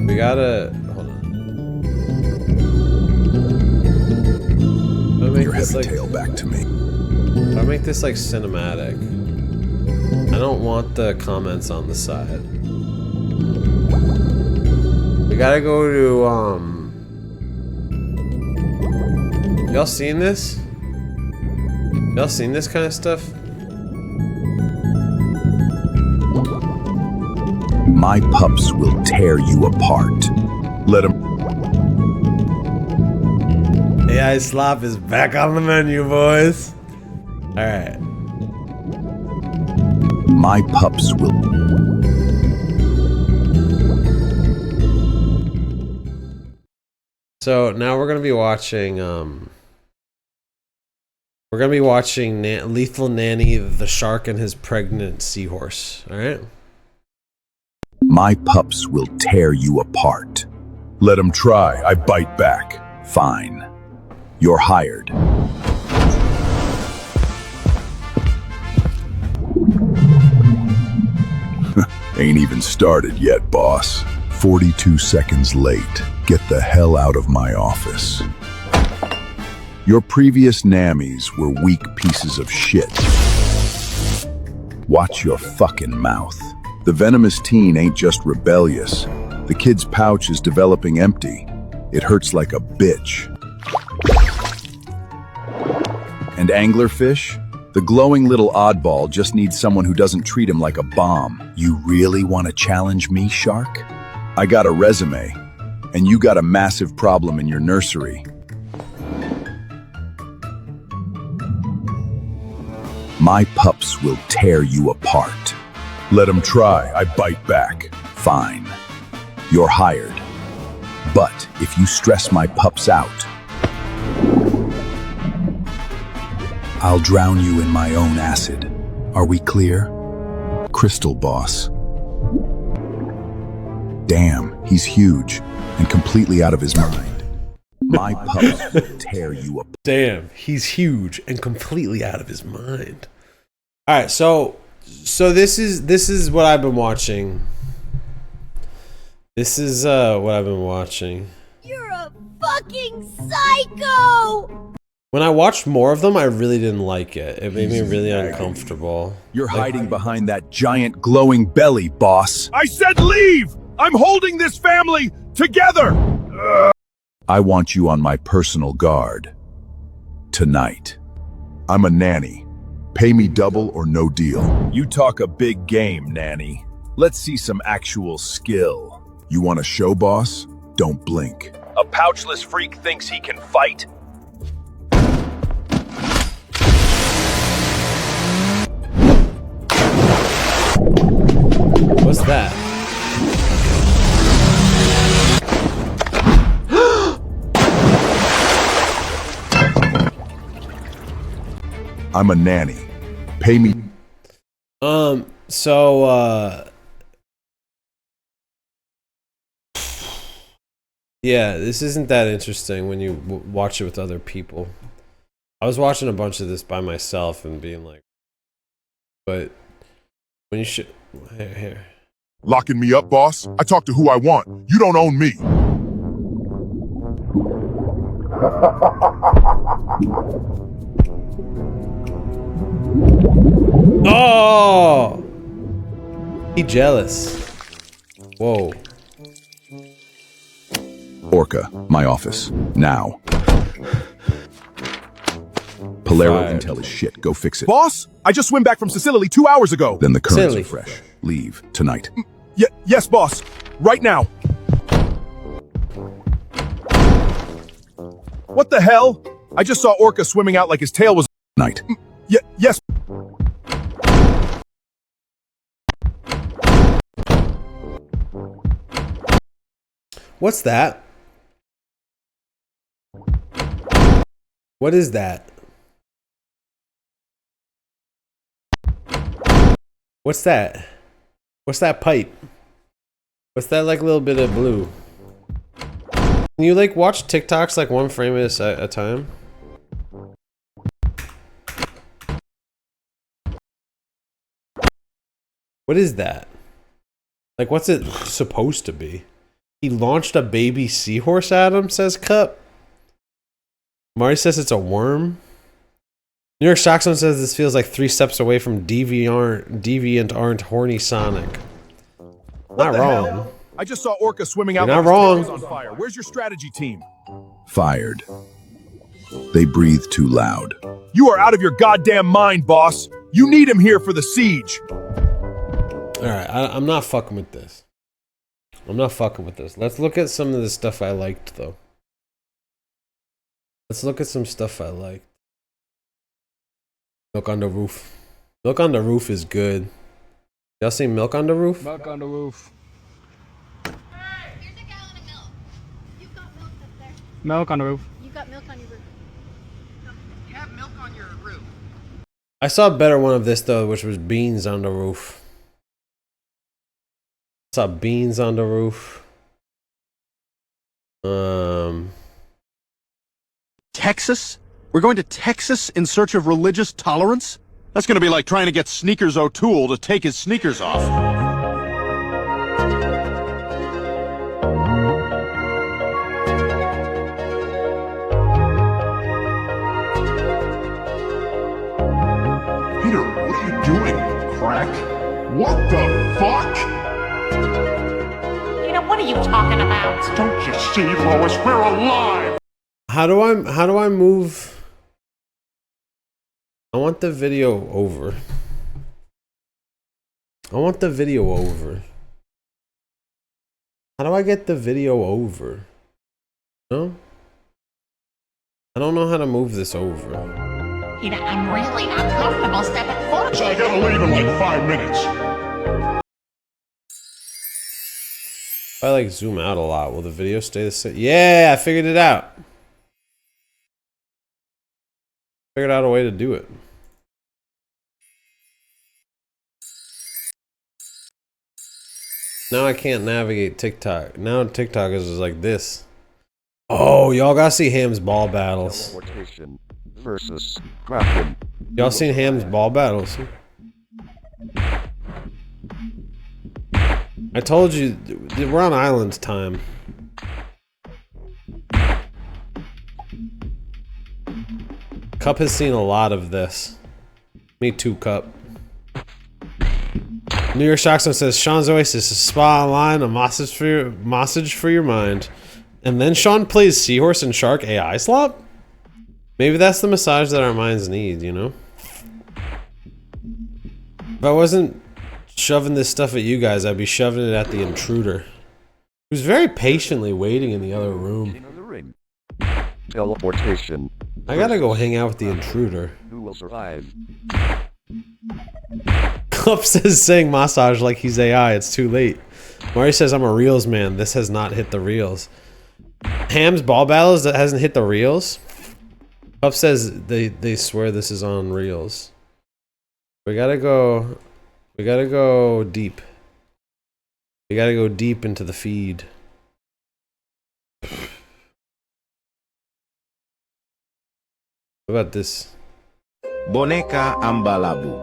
We gotta. Hold on. Your heavy tail back to me. I'll make this like cinematic. I don't want the comments on the side. We gotta go to y'all seen this? Y'all seen this kind of stuff? My pups will tear you apart. Let them. AI slop is back on the menu, boys. All right. My pups will. So now we're gonna be watching. We're gonna be watching Lethal Nanny, the shark and his pregnant seahorse. All right. My pups will tear you apart. Let them try. I bite back. Fine. You're hired. Ain't even started yet, boss. 42 seconds late. Get the hell out of my office. Your previous Nammies were weak pieces of shit. Watch your fucking mouth. The venomous teen ain't just rebellious. The kid's pouch is developing empty. It hurts like a bitch. And anglerfish? The glowing little oddball just needs someone who doesn't treat him like a bomb. You really want to challenge me, Shark? I got a resume, and you got a massive problem in your nursery. My pups will tear you apart. Let them try. I bite back. Fine. You're hired. But if you stress my pups out, I'll drown you in my own acid. Are we clear? Crystal Boss. Damn, he's huge and completely out of his mind. My pups will tear you apart. Damn, he's huge and completely out of his mind. All right, so this is what I've been watching. This is what I've been watching. You're a fucking psycho! When I watched more of them, I really didn't like it. It made me really uncomfortable. You're hiding behind that giant glowing belly, boss. I said leave! I'm holding this family together! I want you on my personal guard. Tonight. I'm a nanny. Pay me double or no deal. You talk a big game, nanny. Let's see some actual skill. You want a show, boss? Don't blink. A pouchless freak thinks he can fight? What's that? I'm a nanny. Pay me. Yeah, this isn't that interesting when you watch it with other people. I was watching a bunch of this by myself and being like, but when you should here. Locking me up, boss? I talk to who I want. You don't own me. Oh, he jealous. Whoa. Orca, my office. Now. Polero Fired. intel is shit. Go fix it. Boss, I just swim back from Sicily 2 hours ago. Then the currents Silly. are fresh. Leave tonight. Yes, boss. Right now. What the hell? I just saw Orca swimming out like his tail was... Night. Yes. What's that? What is that? What's that? What's that pipe? What's that like little bit of blue? Can you like watch TikToks like one frame at a time? What is that? Like what's it supposed to be? He launched a baby seahorse at him, says Cup. Mari says it's a worm. New York Stockstone says this feels like 3 steps away from deviant aren't horny Sonic. Not wrong. Hell? I just saw Orca swimming out You're like not his tail wrong. was on fire. Where's your strategy team? Fired. They breathe too loud. You are out of your goddamn mind, boss. You need him here for the siege. Alright, I'm not fucking with this. I'm not fucking with this. Let's look at some of the stuff I liked, though. Let's look at some stuff I liked. Milk on the Roof. Milk on the Roof is good. Y'all seen Milk on the Roof? Milk on the roof. Here's a gallon of milk. You've got milk up there. Milk on the roof. You got milk on your roof. You have milk on your roof. I saw a better one of this, though, which was Beans on the Roof. I saw Beans on the Roof. Texas? We're going to Texas in search of religious tolerance? That's going to be like trying to get Sneakers O'Toole to take his sneakers off. Peter, what are you doing? Crack? What the fuck? Peter, what are you talking about? Don't you see, Lois? We're alive! How do I move? I want the video over. I want the video over. How do I get the video over? No? I don't know how to move this over. Peter, I'm really uncomfortable stepping forward. I gotta leave in like 5 minutes. If I like zoom out a lot, will the video stay the same? Yeah, I figured it out. Figured out a way to do it. Now I can't navigate TikTok. Now TikTok is just like this. Oh, y'all gotta see Ham's ball battles. Versus Kraken. Y'all seen Ham's ball battles? I told you, we're on island time. Cup has seen a lot of this. Me too, Cup. New York Stockstone says Sean's Oasis, a spa online, a massage for your mind. And then Sean plays Seahorse and Shark AI slop? Maybe that's the massage that our minds need, you know? If I wasn't shoving this stuff at you guys, I'd be shoving it at the intruder, who's very patiently waiting in the other room. Teleportation. I gotta go hang out with the intruder. Who will survive? Club says saying massage like he's AI, it's too late. Mari says I'm a reels man, this has not hit the reels. Ham's ball battles that hasn't hit the reels? Club says they swear this is on reels. We gotta go We gotta go deep. We gotta go deep into the feed. What about this? Boneka Ambalabu.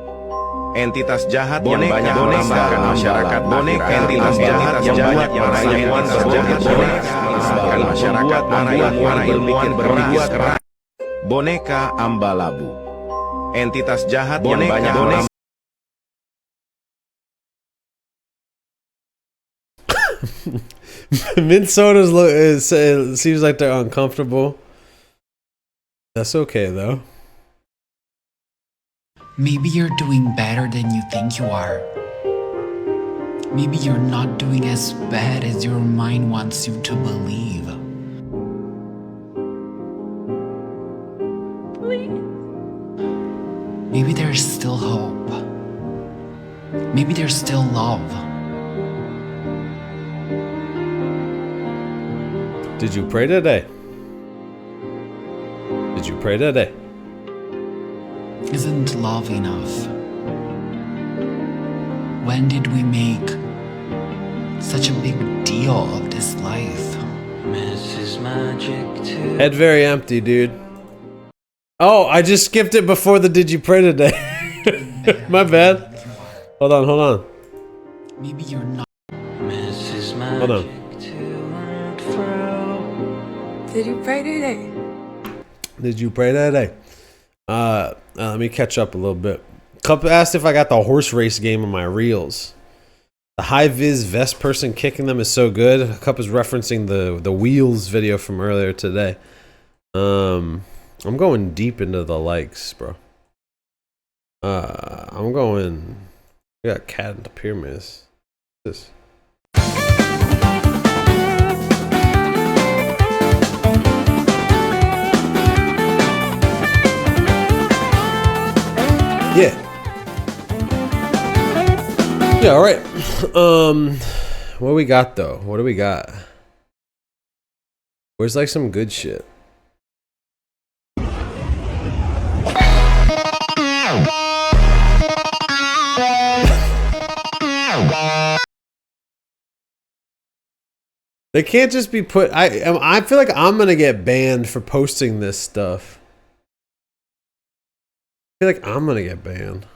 Entitas jahat yang banyak meresahkan masyarakat. Boneka entitas jahat yang banyak meraih ilmuwan terjahat. Boneka masyarakat membuat para ilmuwan berbuat keras. Boneka Ambalabu. Entitas jahat yang banyak meresahkan. Mint sodas look. It seems like they're uncomfortable. That's okay though. Maybe you're doing better than you think you are. Maybe you're not doing as bad as your mind wants you to believe. Please. Maybe there's still hope. Maybe there's still love. Did you pray today? Did you pray today? Isn't love enough? When did we make such a big deal of this life? Head very empty, dude. Oh, I just skipped it before the did you pray today. My bad. Hold on. Maybe you're not. Hold on. Did you pray today? Did you pray today? Let me catch up a little bit. Cup asked if I got the horse race game on my reels. The high vis vest person kicking them is so good. Cup is referencing the wheels video from earlier today. I'm going deep into the likes, bro. I'm going. We got cat in the pyramids. This. Yeah. Yeah, all right. What do we got though? What do we got? Where's like some good shit? They can't just be put. I feel like I'm gonna get banned for posting this stuff. I feel like I'm gonna get banned.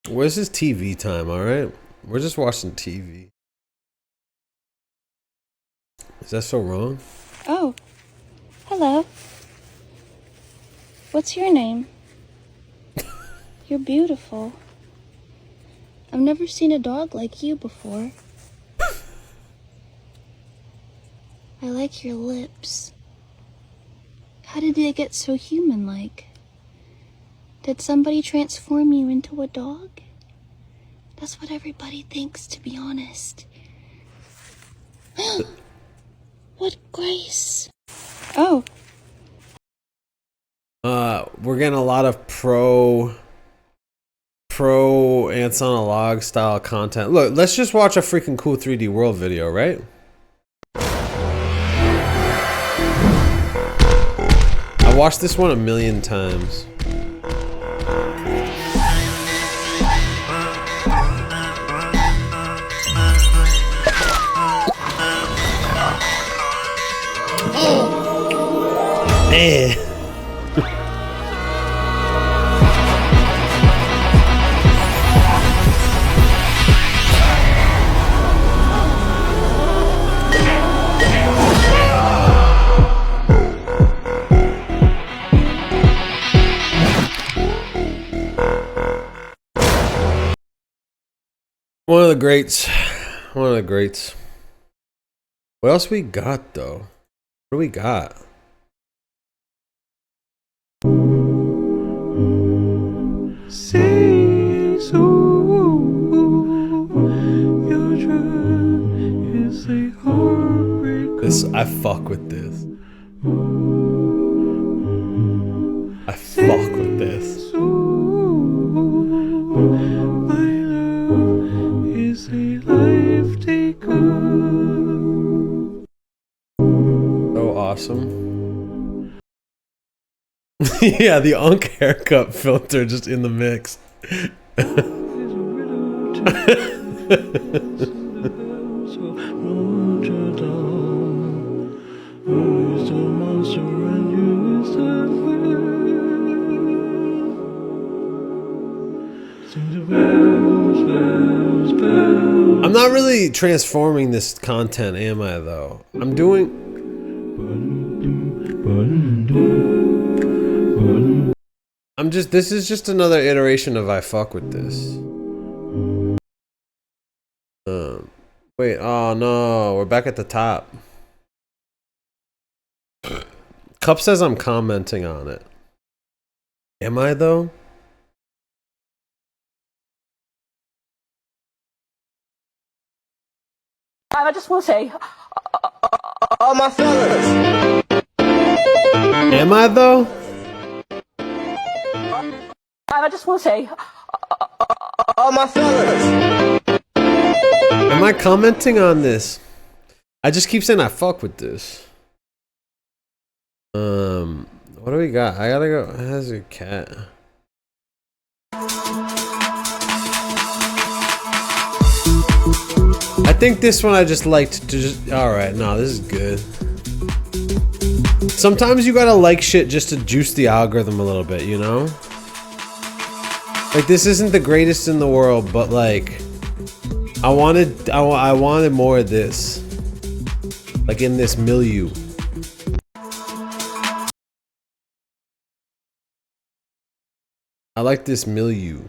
Where's his TV time? All right, we're just watching TV. Is that so wrong? Oh, hello. What's your name? You're beautiful. I've never seen a dog like you before. I like your lips. How did they get so human-like? Did somebody transform you into a dog? That's what everybody thinks, to be honest. What grace. Oh. We're getting a lot of pro ants on a log style content. Look, let's just watch a freaking cool 3D world video, right? I watched this one 1,000,000 times. Eh. One of the greats. One of the greats. What else we got though? What do we got? This, I fuck with this. I fuck with this. awesome. Yeah, the Unk haircut filter just in the mix. I'm not really transforming this content, am I, though? I'm doing... this is just another iteration of I fuck with this. Wait, oh no, we're back at the top. Cup says I'm commenting on it. Am I, though? I just want to say, all my fellas. Am I, though? I just want to say, all my fellas. Am I commenting on this? I just keep saying I fuck with this. What do we got? I gotta go. How's your cat? I think this one I just liked to just... Alright, no, this is good. Sometimes you gotta like shit just to juice the algorithm a little bit, you know? Like, this isn't the greatest in the world, but like... I wanted more of this. Like in this milieu. I like this milieu.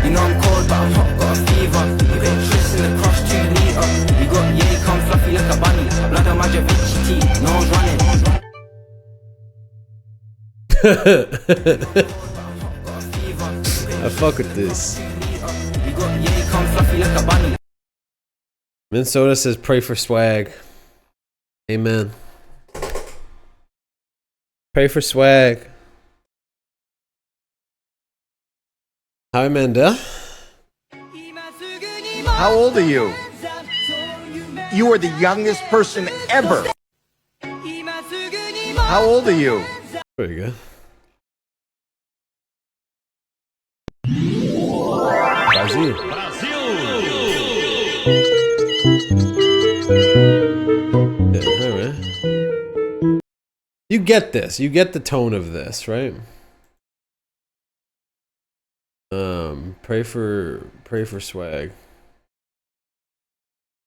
You know I'm cold, but I'm hot, got a fever. You got twists in the cross 2 liter. You got yay, come fluffy like a bunny. Blood on my Javinci tea, no one's running. I fuck with this. You got yay, come fluffy like a bunny. Minnesota says pray for swag. Amen. Pray for swag. Hi, Amanda. How old are you? You are the youngest person ever. How old are you? Pretty good. Brazil. Yeah, all right. You get this. You get the tone of this, right? Pray for swag.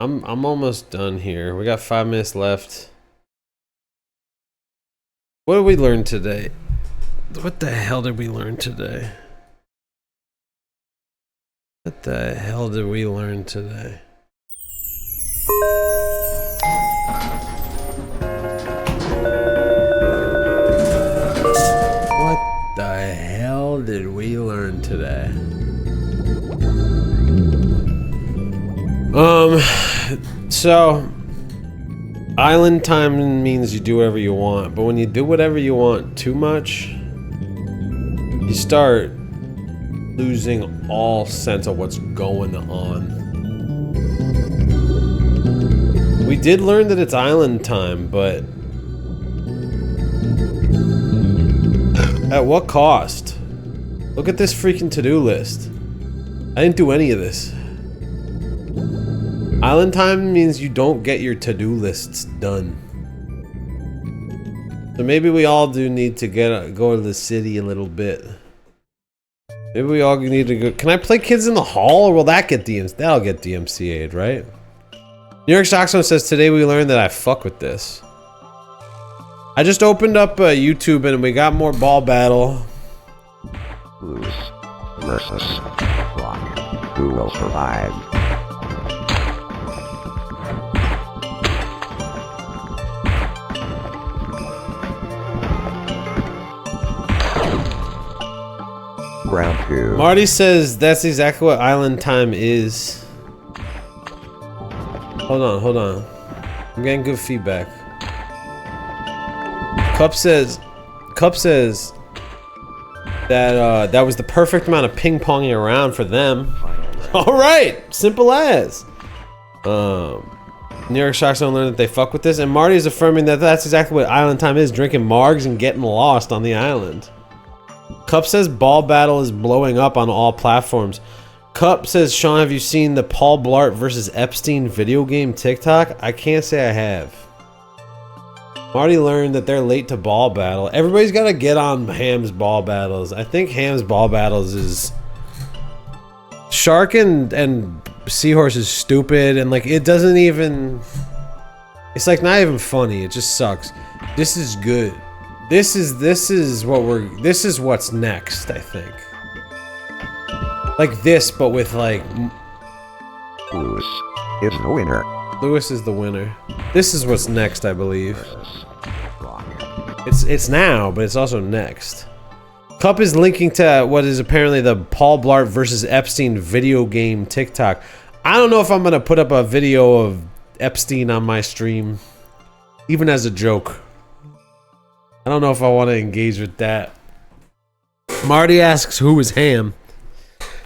I'm almost done here. We got 5 minutes left. What did we learn today? What the hell did we learn today? What the hell did we learn today? What the hell did we learn today? So island time means you do whatever you want, but when you do whatever you want too much, you start losing all sense of what's going on. We did learn that it's island time, but at what cost? Look at this freaking to-do list. I didn't do any of this. Island time means you don't get your to-do lists done. So maybe we all do need to go to the city a little bit. Maybe we all need to go. Can I play Kids in the Hall, or will that get that'll get DMCA'd, right? New York Stockstone says today we learned that I fuck with this. I just opened up YouTube and we got more ball battle. Loose versus block. Who will survive? Round 2. Marty says that's exactly what island time is. Hold on. I'm getting good feedback. Cup says that that was the perfect amount of ping-ponging around for them. All right, simple as. New York Sharks don't learn that they fuck with this, and Marty is affirming that that's exactly what island time is, drinking margs and getting lost on the island. Cup says Ball Battle is blowing up on all platforms. Cup says, Sean, have you seen the Paul Blart versus Epstein video game TikTok? I can't say I have. Marty learned that they're late to Ball Battle. Everybody's got to get on Ham's Ball Battles. I think Ham's Ball Battles is... Shark and Seahorse is stupid, and like it doesn't even... It's like not even funny. It just sucks. This is good. This is what's next, I think. Like this, but with like... Lewis is the winner. Lewis is the winner. This is what's next, I believe. It's now, but it's also next. Cup is linking to what is apparently the Paul Blart versus Epstein video game TikTok. I don't know if I'm gonna put up a video of Epstein on my stream, even as a joke. I don't know if I want to engage with that. Marty asks, who is Ham?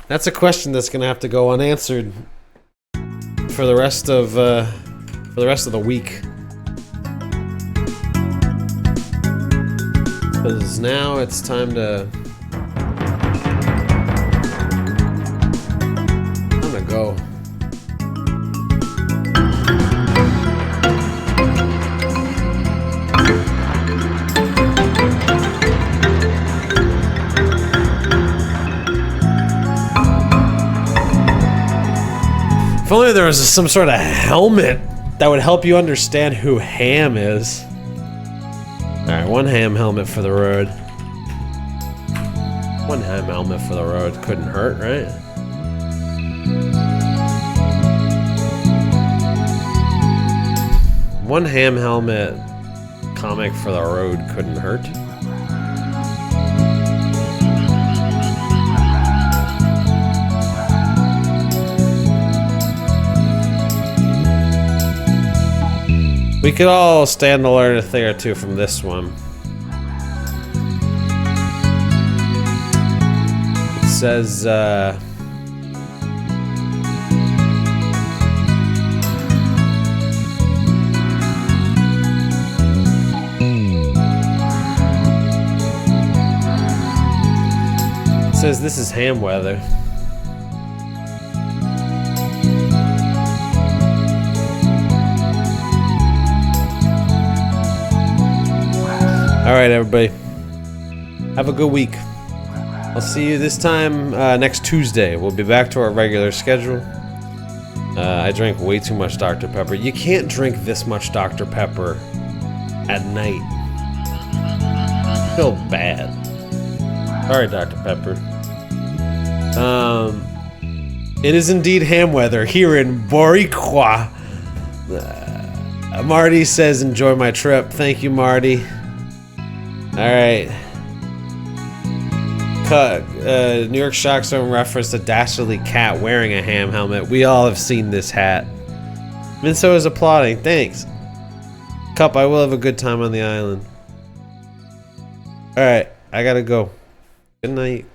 That's a question that's gonna have to go unanswered for the rest of the week. Because now it's time to go. If only there was some sort of helmet that would help you understand who Ham is. Alright, one Ham helmet for the road. One Ham helmet for the road couldn't hurt, right? One Ham helmet comic for the road couldn't hurt. We could all stand to learn a thing or two from this one. It says, this is ham weather. Alright, everybody. Have a good week. I'll see you this time next Tuesday. We'll be back to our regular schedule. I drank way too much Dr. Pepper. You can't drink this much Dr. Pepper at night. I feel bad. Sorry, Dr. Pepper. It is indeed ham weather here in Boricua. Marty says, enjoy my trip. Thank you, Marty. Alright. New York Shockzone referenced a dastardly cat wearing a ham helmet. We all have seen this hat. Minso is applauding. Thanks. Cup, I will have a good time on the island. Alright, I gotta go. Good night.